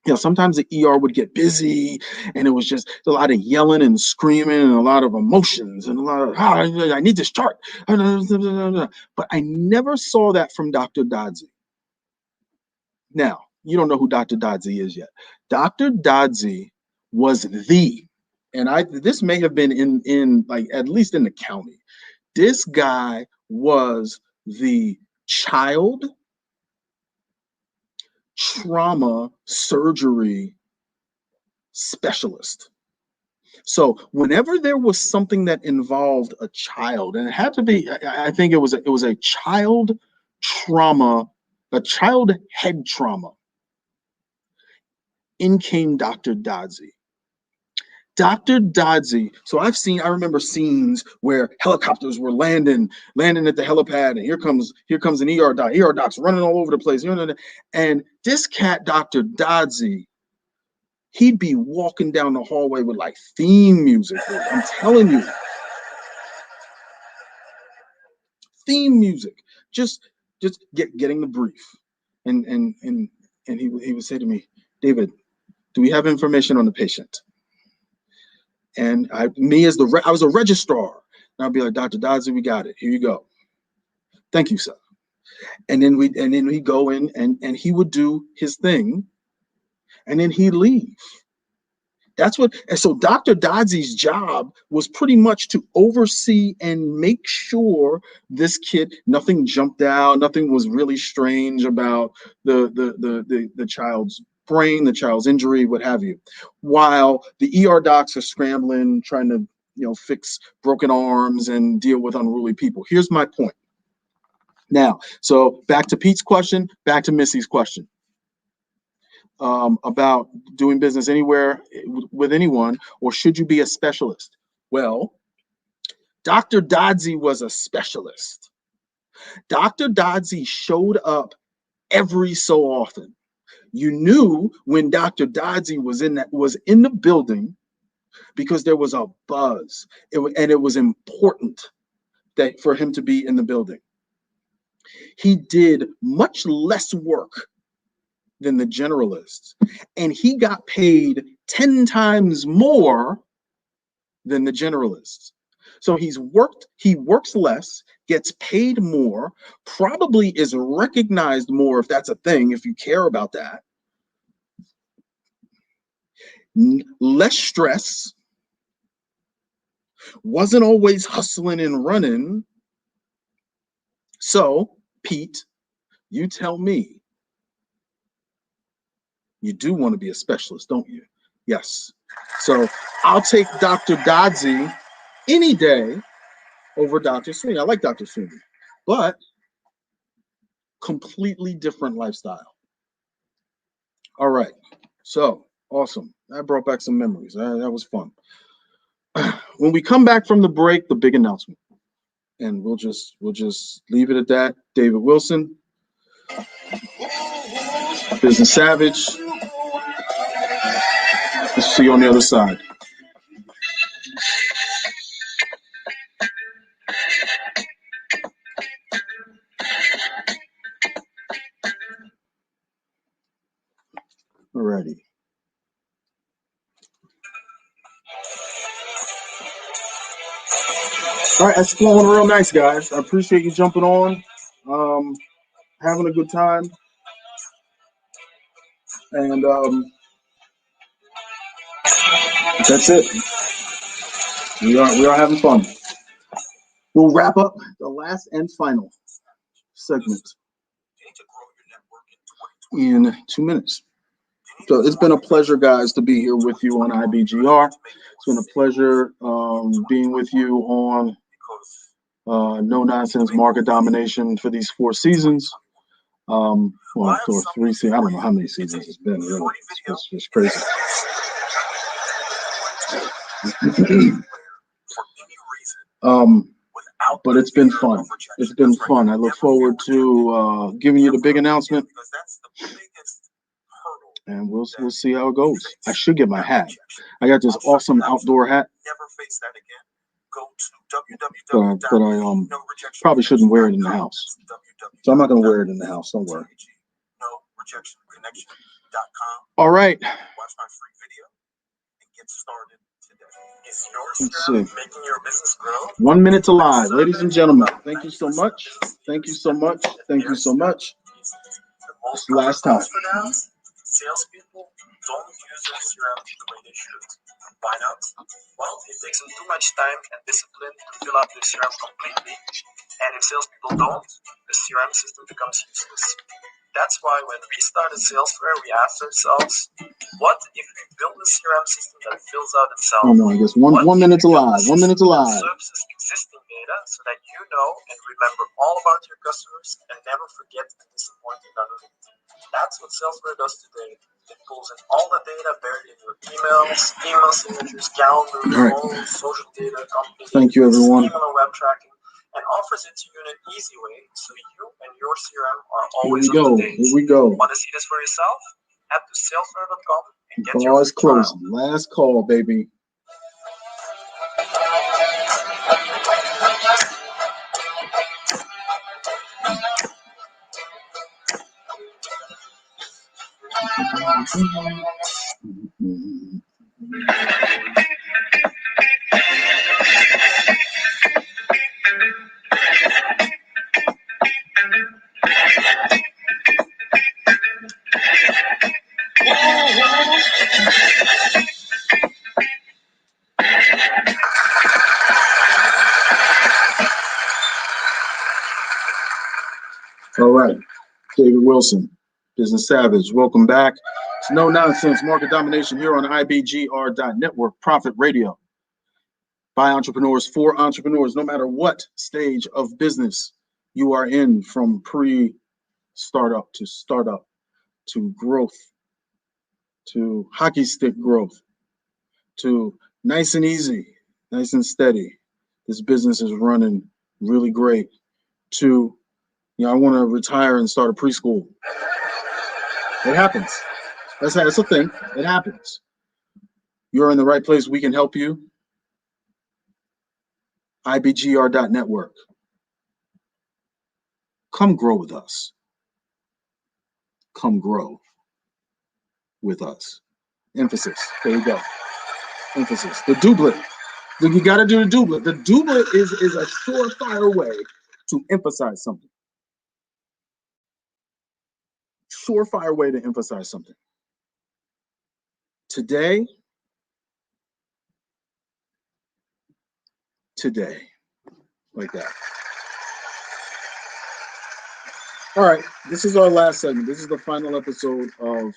know, sometimes the ER would get busy and it was just a lot of yelling and screaming and a lot of emotions and a lot of, I need this chart. But I never saw that from Dr. Dodsey. Now, you don't know who Dr. Dodsey is yet. Dr. Dodsey was this may have been in like, at least in the county. This guy was the child trauma surgery specialist. So whenever there was something that involved a child, and it had to be, I think it was a child trauma, a child head trauma, in came Dr. Dodsey. Dr. Dodsey. So I remember scenes where helicopters were landing at the helipad, and here comes an ER doc. ER docs running all over the place. And this cat, Dr. Dodsey, he'd be walking down the hallway with like theme music. Dude. I'm telling you, theme music. Just getting the brief, and he would say to me, David, do we have information on the patient? And I was a registrar, and I'd be like, Dr. Dodsey, we got it. Here you go. Thank you, sir. And then we'd go in, and he would do his thing, and then he'd leave. And so Dr. Dodsey's job was pretty much to oversee and make sure this kid, nothing jumped out, nothing was really strange about the child's brain, the child's injury, what have you. While the ER docs are scrambling, trying to, you know, fix broken arms and deal with unruly people. Here's my point. Now, so back to Pete's question, back to Missy's question. About doing business anywhere with anyone, or should you be a specialist? Well, Dr. Dodsey was a specialist. Dr. Dodsey showed up every so often. You knew when Dr. Dodsey was in the building because there was a buzz, and it was important that for him to be in the building. He did much less work than the generalists, and he got paid 10 times more than the generalists. So he works less, gets paid more, probably is recognized more, if that's a thing, if you care about that. Less stress, wasn't always hustling and running. So, Pete, you tell me, you do want to be a specialist, don't you? Yes. So I'll take Dr. Dodsey any day over Dr. Sweeney. I like Dr. Sweeney, but completely different lifestyle. All right. So awesome. That brought back some memories. That was fun. When we come back from the break, the big announcement, and we'll just leave it at that. David Wilson, Business Savage. We'll see you on the other side. Alrighty. All right, that's flowing real nice, guys. I appreciate you jumping on, having a good time, and that's it. We are having fun. We'll wrap up the last and final segment in 2 minutes. So it's been a pleasure, guys, to be here with you on IBGR. It's been a pleasure being with you on No Nonsense Market Domination for these 4 seasons. Well, for 3 seasons. I don't know how many seasons it's been, really. It's just crazy. But it's been fun. It's been fun. I look forward to giving you the big announcement and we'll see how it goes. I should get my hat. I got this awesome outdoor hat. Never face that again. Go to but I probably shouldn't wear it in the house. So I'm not gonna wear it in the house. Don't worry. All right. Watch my free video and get started today. Is your Let's CRM see. making your business grow? 1 minute to live, ladies and gentlemen. Thank you so much. Thank you so much. Thank you so much. It's the last time. For now, salespeople don't use their CRM the way they should. Why not? Well, it takes them too much time and discipline to fill out their CRM completely. And if salespeople don't, the CRM system becomes useless. That's why when we started Salesforce, we asked ourselves, what if we build a CRM system that fills out itself? Oh no, I guess one minute to live. 1 minute to live. Services existing data so that you know and remember all about your customers and never forget the disappointing underneath. That's what Salesforce does today. It pulls in all the data buried in your emails, email signatures, calendar, roles, social data, company. Thank you, everyone. Email and web tracking, and offers it to you in an easy way so you and your CRM are always Here we go. up to date. Here we go. Want to see this for yourself? Head to salesforce.com and get Call your is free trial. closing. Last call, baby. All right, David Wilson, Business Savage. Welcome back. It's No Nonsense Market Domination here on IBGR.Network, Profit Radio. By entrepreneurs, for entrepreneurs, no matter what stage of business you are in, from pre-startup to growth, to hockey stick growth, to nice and easy, nice and steady. This business is running really great. To, I want to retire and start a preschool. It happens. That's a thing. It happens. You're in the right place. We can help you. IBGR.Network. Come grow with us. Come grow with us. Emphasis. There you go. Emphasis. The doublet. You got to do the doublet. The doublet is a surefire way to emphasize something. Surefire way to emphasize something. Today, like that. All right, this is our last segment. This is the final episode of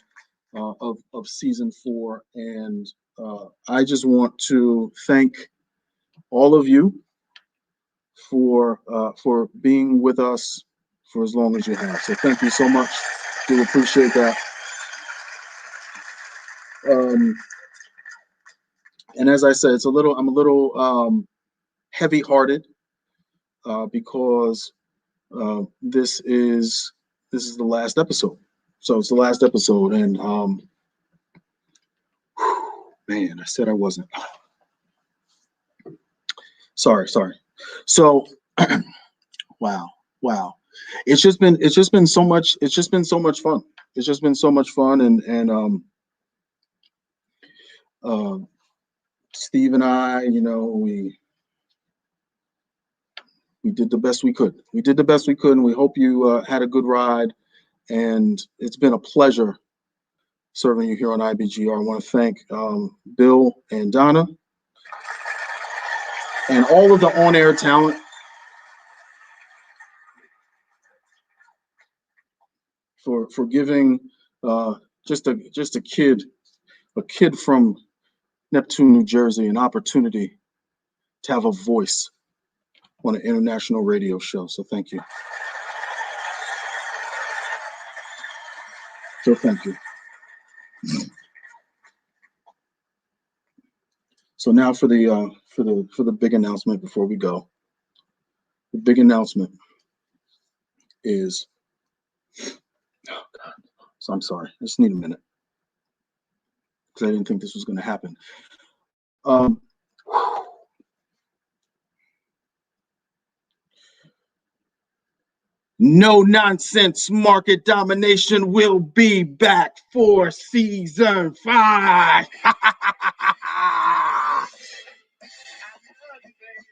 season 4, and I just want to thank all of you for being with us for as long as you have. So thank you so much. Do appreciate that. And as I said, I'm a little heavy-hearted because this is the last episode. So it's the last episode, and man, I said I wasn't. Sorry. So wow. It's just been so much fun. It's just been so much fun, and Steve and I, we did the best we could. And we hope you had a good ride. And it's been a pleasure serving you here on IBGR. I want to thank Bill and Donna and all of the on-air talent for giving just a kid from Neptune, New Jersey, an opportunity to have a voice on an international radio show. So thank you. So now for the big announcement before we go. The big announcement is, oh God, so I'm sorry, I just need a minute. because I didn't think this was going to happen. No Nonsense Market Domination will be back for season 5.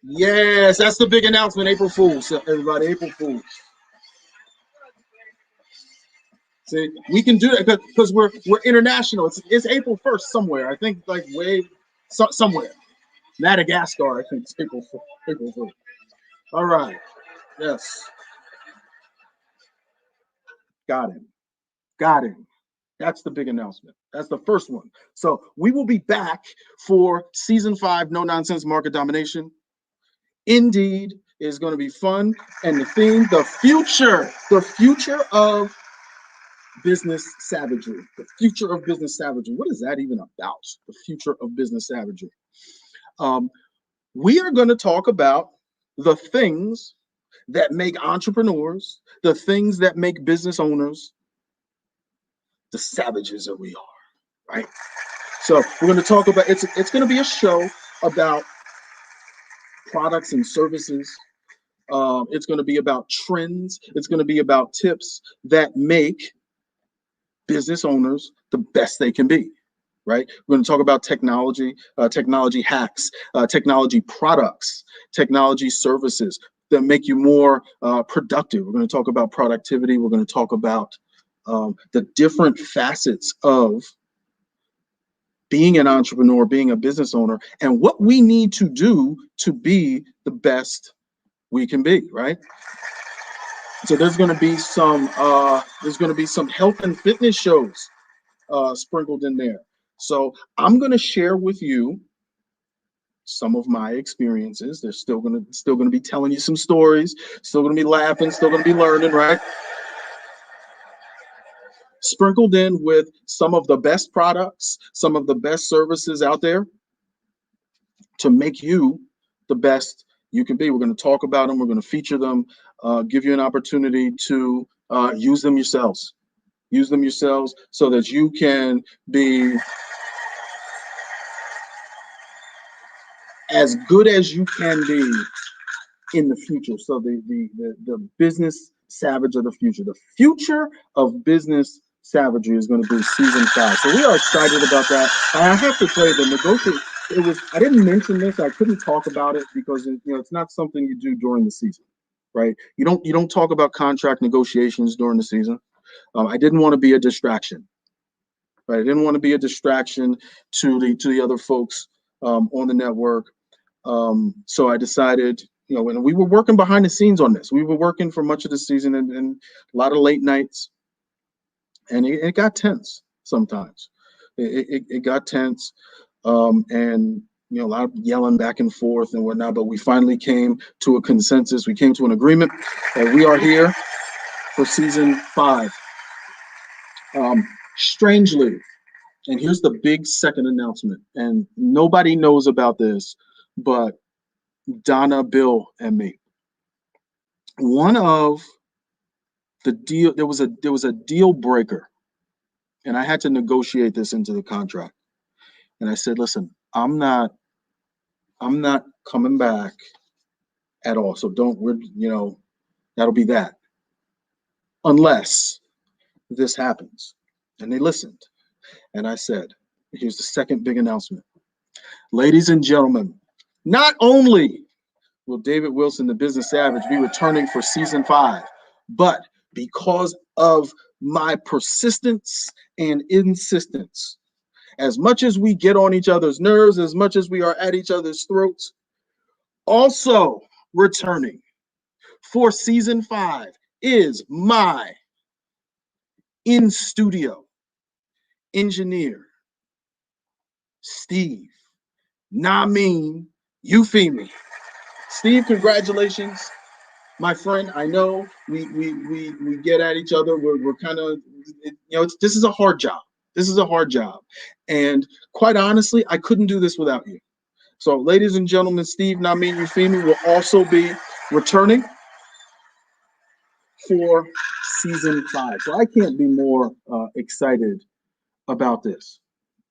Yes, that's the big announcement. April Fools, everybody. April Fools. See, we can do that because we're international. It's April 1st somewhere. I think like somewhere. Madagascar, I think it's April 1st. All right. Yes. Got him. Got him. That's the big announcement. That's the first one. So we will be back for season 5, No Nonsense Market Domination. Indeed, is going to be fun. And the theme, the future of business savagery. The future of business savagery. What is that even about? The future of business savagery. We are going to talk about the things that make entrepreneurs, the things that make business owners the savages that we are, right? So we're going to talk about, it's going to be a show about products and services. It's going to be about trends. It's going to be about tips that make business owners the best they can be, right? We're going to talk about technology, technology hacks, technology products, technology services that make you more productive. We're going to talk about productivity. We're going to talk about the different facets of being an entrepreneur, being a business owner, and what we need to do to be the best we can be, right? So there's going to be some health and fitness shows sprinkled in there. So I'm going to share with you some of my experiences. They're still going to be telling you some stories, still going to be laughing, still going to be learning, right? Sprinkled in with some of the best products, some of the best services out there to make you the best you can be. We're going to talk about them. We're going to feature them, give you an opportunity to use them yourselves. Use them yourselves so that you can be as good as you can be in the future. So the business savage of the future of business savagery is going to be season 5. So we are excited about that. I have to tell you, the negotiation, I didn't mention this. I couldn't talk about it because it's not something you do during the season, right? You don't talk about contract negotiations during the season. I didn't want to be a distraction, right? I didn't want to be a distraction to the other folks on the network. So I decided, and we were working behind the scenes on this. We were working for much of the season and a lot of late nights, and it got tense sometimes. It got tense, and a lot of yelling back and forth and whatnot. But we finally came to a consensus. We came to an agreement, and we are here for season 5. Strangely, and here's the big second announcement, and nobody knows about this, but Donna, Bill, and me. One of the deal, there was a deal breaker, and I had to negotiate this into the contract. And I said, listen, I'm not coming back at all. So that'll be that. Unless this happens. And they listened. And I said, here's the second big announcement. Ladies and gentlemen, not only will David Wilson, the Business Savage, be returning for season 5, but because of my persistence and insistence, as much as we get on each other's nerves, as much as we are at each other's throats, also returning for season 5 is my in-studio engineer, Steve. You feel me. Steve, congratulations, my friend. I know we get at each other. We're kind of, this is a hard job. This is a hard job. And quite honestly, I couldn't do this without you. So ladies and gentlemen, Steve Yufimi will also be returning for season 5. So I can't be more excited about this.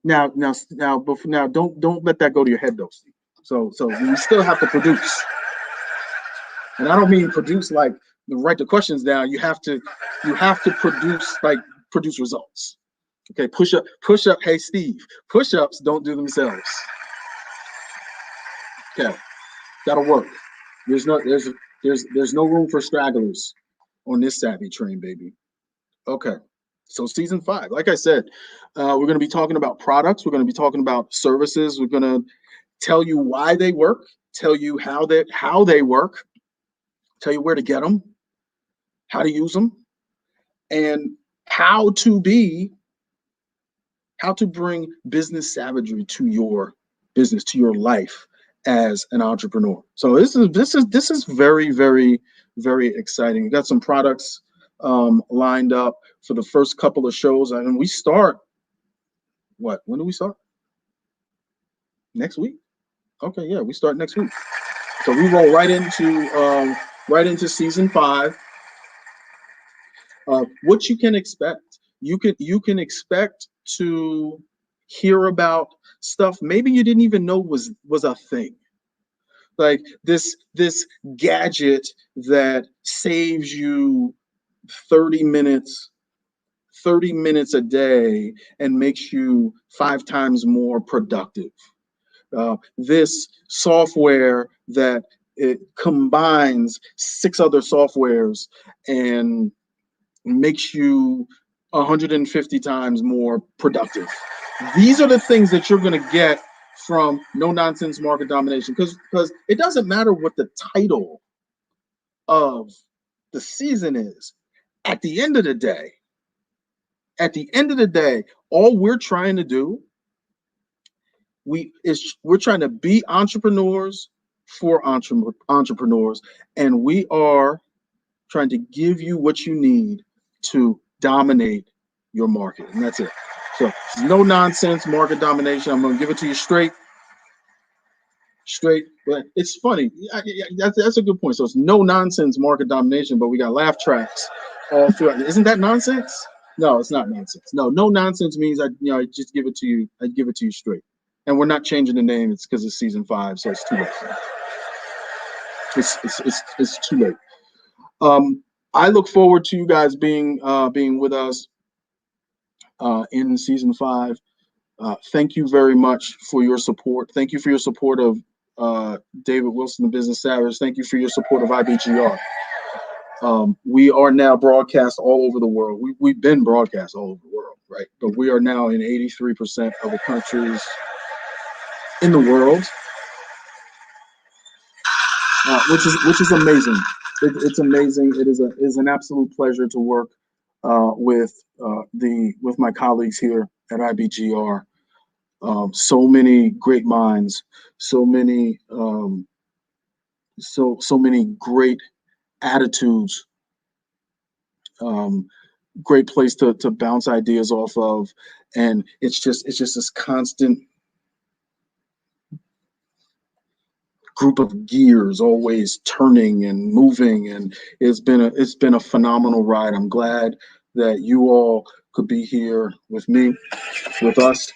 Now, don't let that go to your head though, Steve. So you still have to produce, and I don't mean produce like write the questions down. You have to produce produce results. Okay, push up. Hey, Steve, push-ups don't do themselves. Okay, that'll work. There's no room for stragglers on this Savvy train, baby. Okay, so season 5, like I said, we're going to be talking about products. We're going to be talking about services. We're going to tell you why they work, tell you how they work, tell you where to get them, how to use them, and how to bring business savagery to your business, to your life as an entrepreneur. So this is very, very, very exciting. We got some products lined up for the first couple of shows, and we start when do we start? Next week? Okay, yeah, we start next week. So we roll right into season 5. What you can expect, you can expect to hear about stuff maybe you didn't even know was a thing, like this gadget that saves you 30 minutes a day and makes you 5 times more productive. This software that it combines 6 other softwares and makes you 150 times more productive. These are the things that you're going to get from No Nonsense Market Domination, because it doesn't matter what the title of the season is. At the end of the day, all we're trying to do, we're trying to be entrepreneurs for entrepreneurs, and we are trying to give you what you need to dominate your market, and that's it. So no nonsense market domination. I'm going to give it to you straight. But it's funny. That's a good point. So it's no nonsense market domination, but we got laugh tracks all throughout. Isn't that nonsense? No, it's not nonsense. No nonsense means I just give it to you. I give it to you straight. And we're not changing the name. It's because it's season 5, so it's too late. It's too late. I look forward to you guys being with us in season 5. Thank you very much for your support. Thank you for your support of David Wilson, the Business Savage. Thank you for your support of IBGR. We are now broadcast all over the world. We've been broadcast all over the world, right? But we are now in 83% of the countries in the world, which is amazing. It's amazing. It is an absolute pleasure to work with my colleagues here at IBGR. So many great minds, so many great attitudes, great place to bounce ideas off of, and it's just this constant group of gears always turning and moving, and it's been a phenomenal ride. I'm glad that you all could be here with me, with us.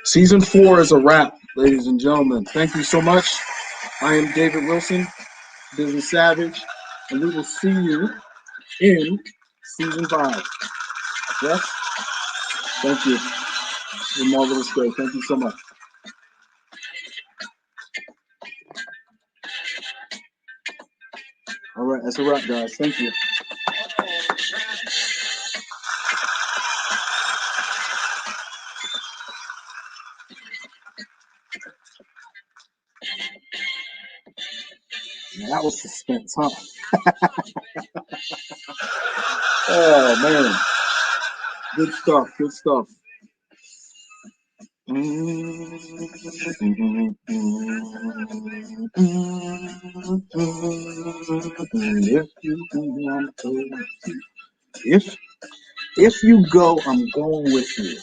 Season 4 is a wrap, ladies and gentlemen. Thank you so much. I am David Wilson, Business Savage, and we will see you in season 5. Yes? Thank you. You're a marvelous day. Thank you so much. All right, that's a wrap, guys. Thank you. That was suspense, huh? Oh, man. Good stuff. Good stuff. If you go, I'm going with you.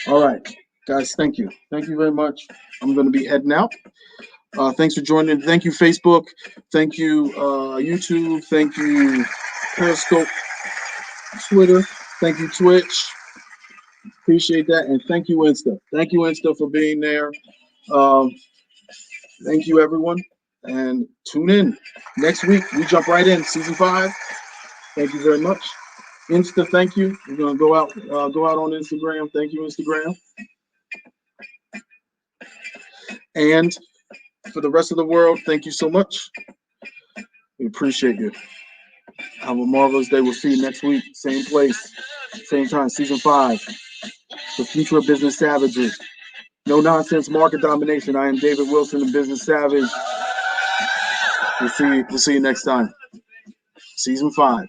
All right, guys, thank you. Thank you very much. I'm going to be heading out. Thanks for joining. Thank you, Facebook. Thank you, YouTube. Thank you, Periscope, Twitter. Thank you, Twitch. Appreciate that. And thank you, Insta. Thank you, Insta, for being there. Thank you, everyone. And tune in. Next week, we jump right in, season 5. Thank you very much. Insta, thank you. We're gonna go out on Instagram. Thank you, Instagram. And for the rest of the world, thank you so much. We appreciate you. Have a marvelous day. We'll see you next week. Same place, same time, season 5. The future of business savages. No nonsense market domination. I am David Wilson, the business savage. We'll see you next time. Season 5.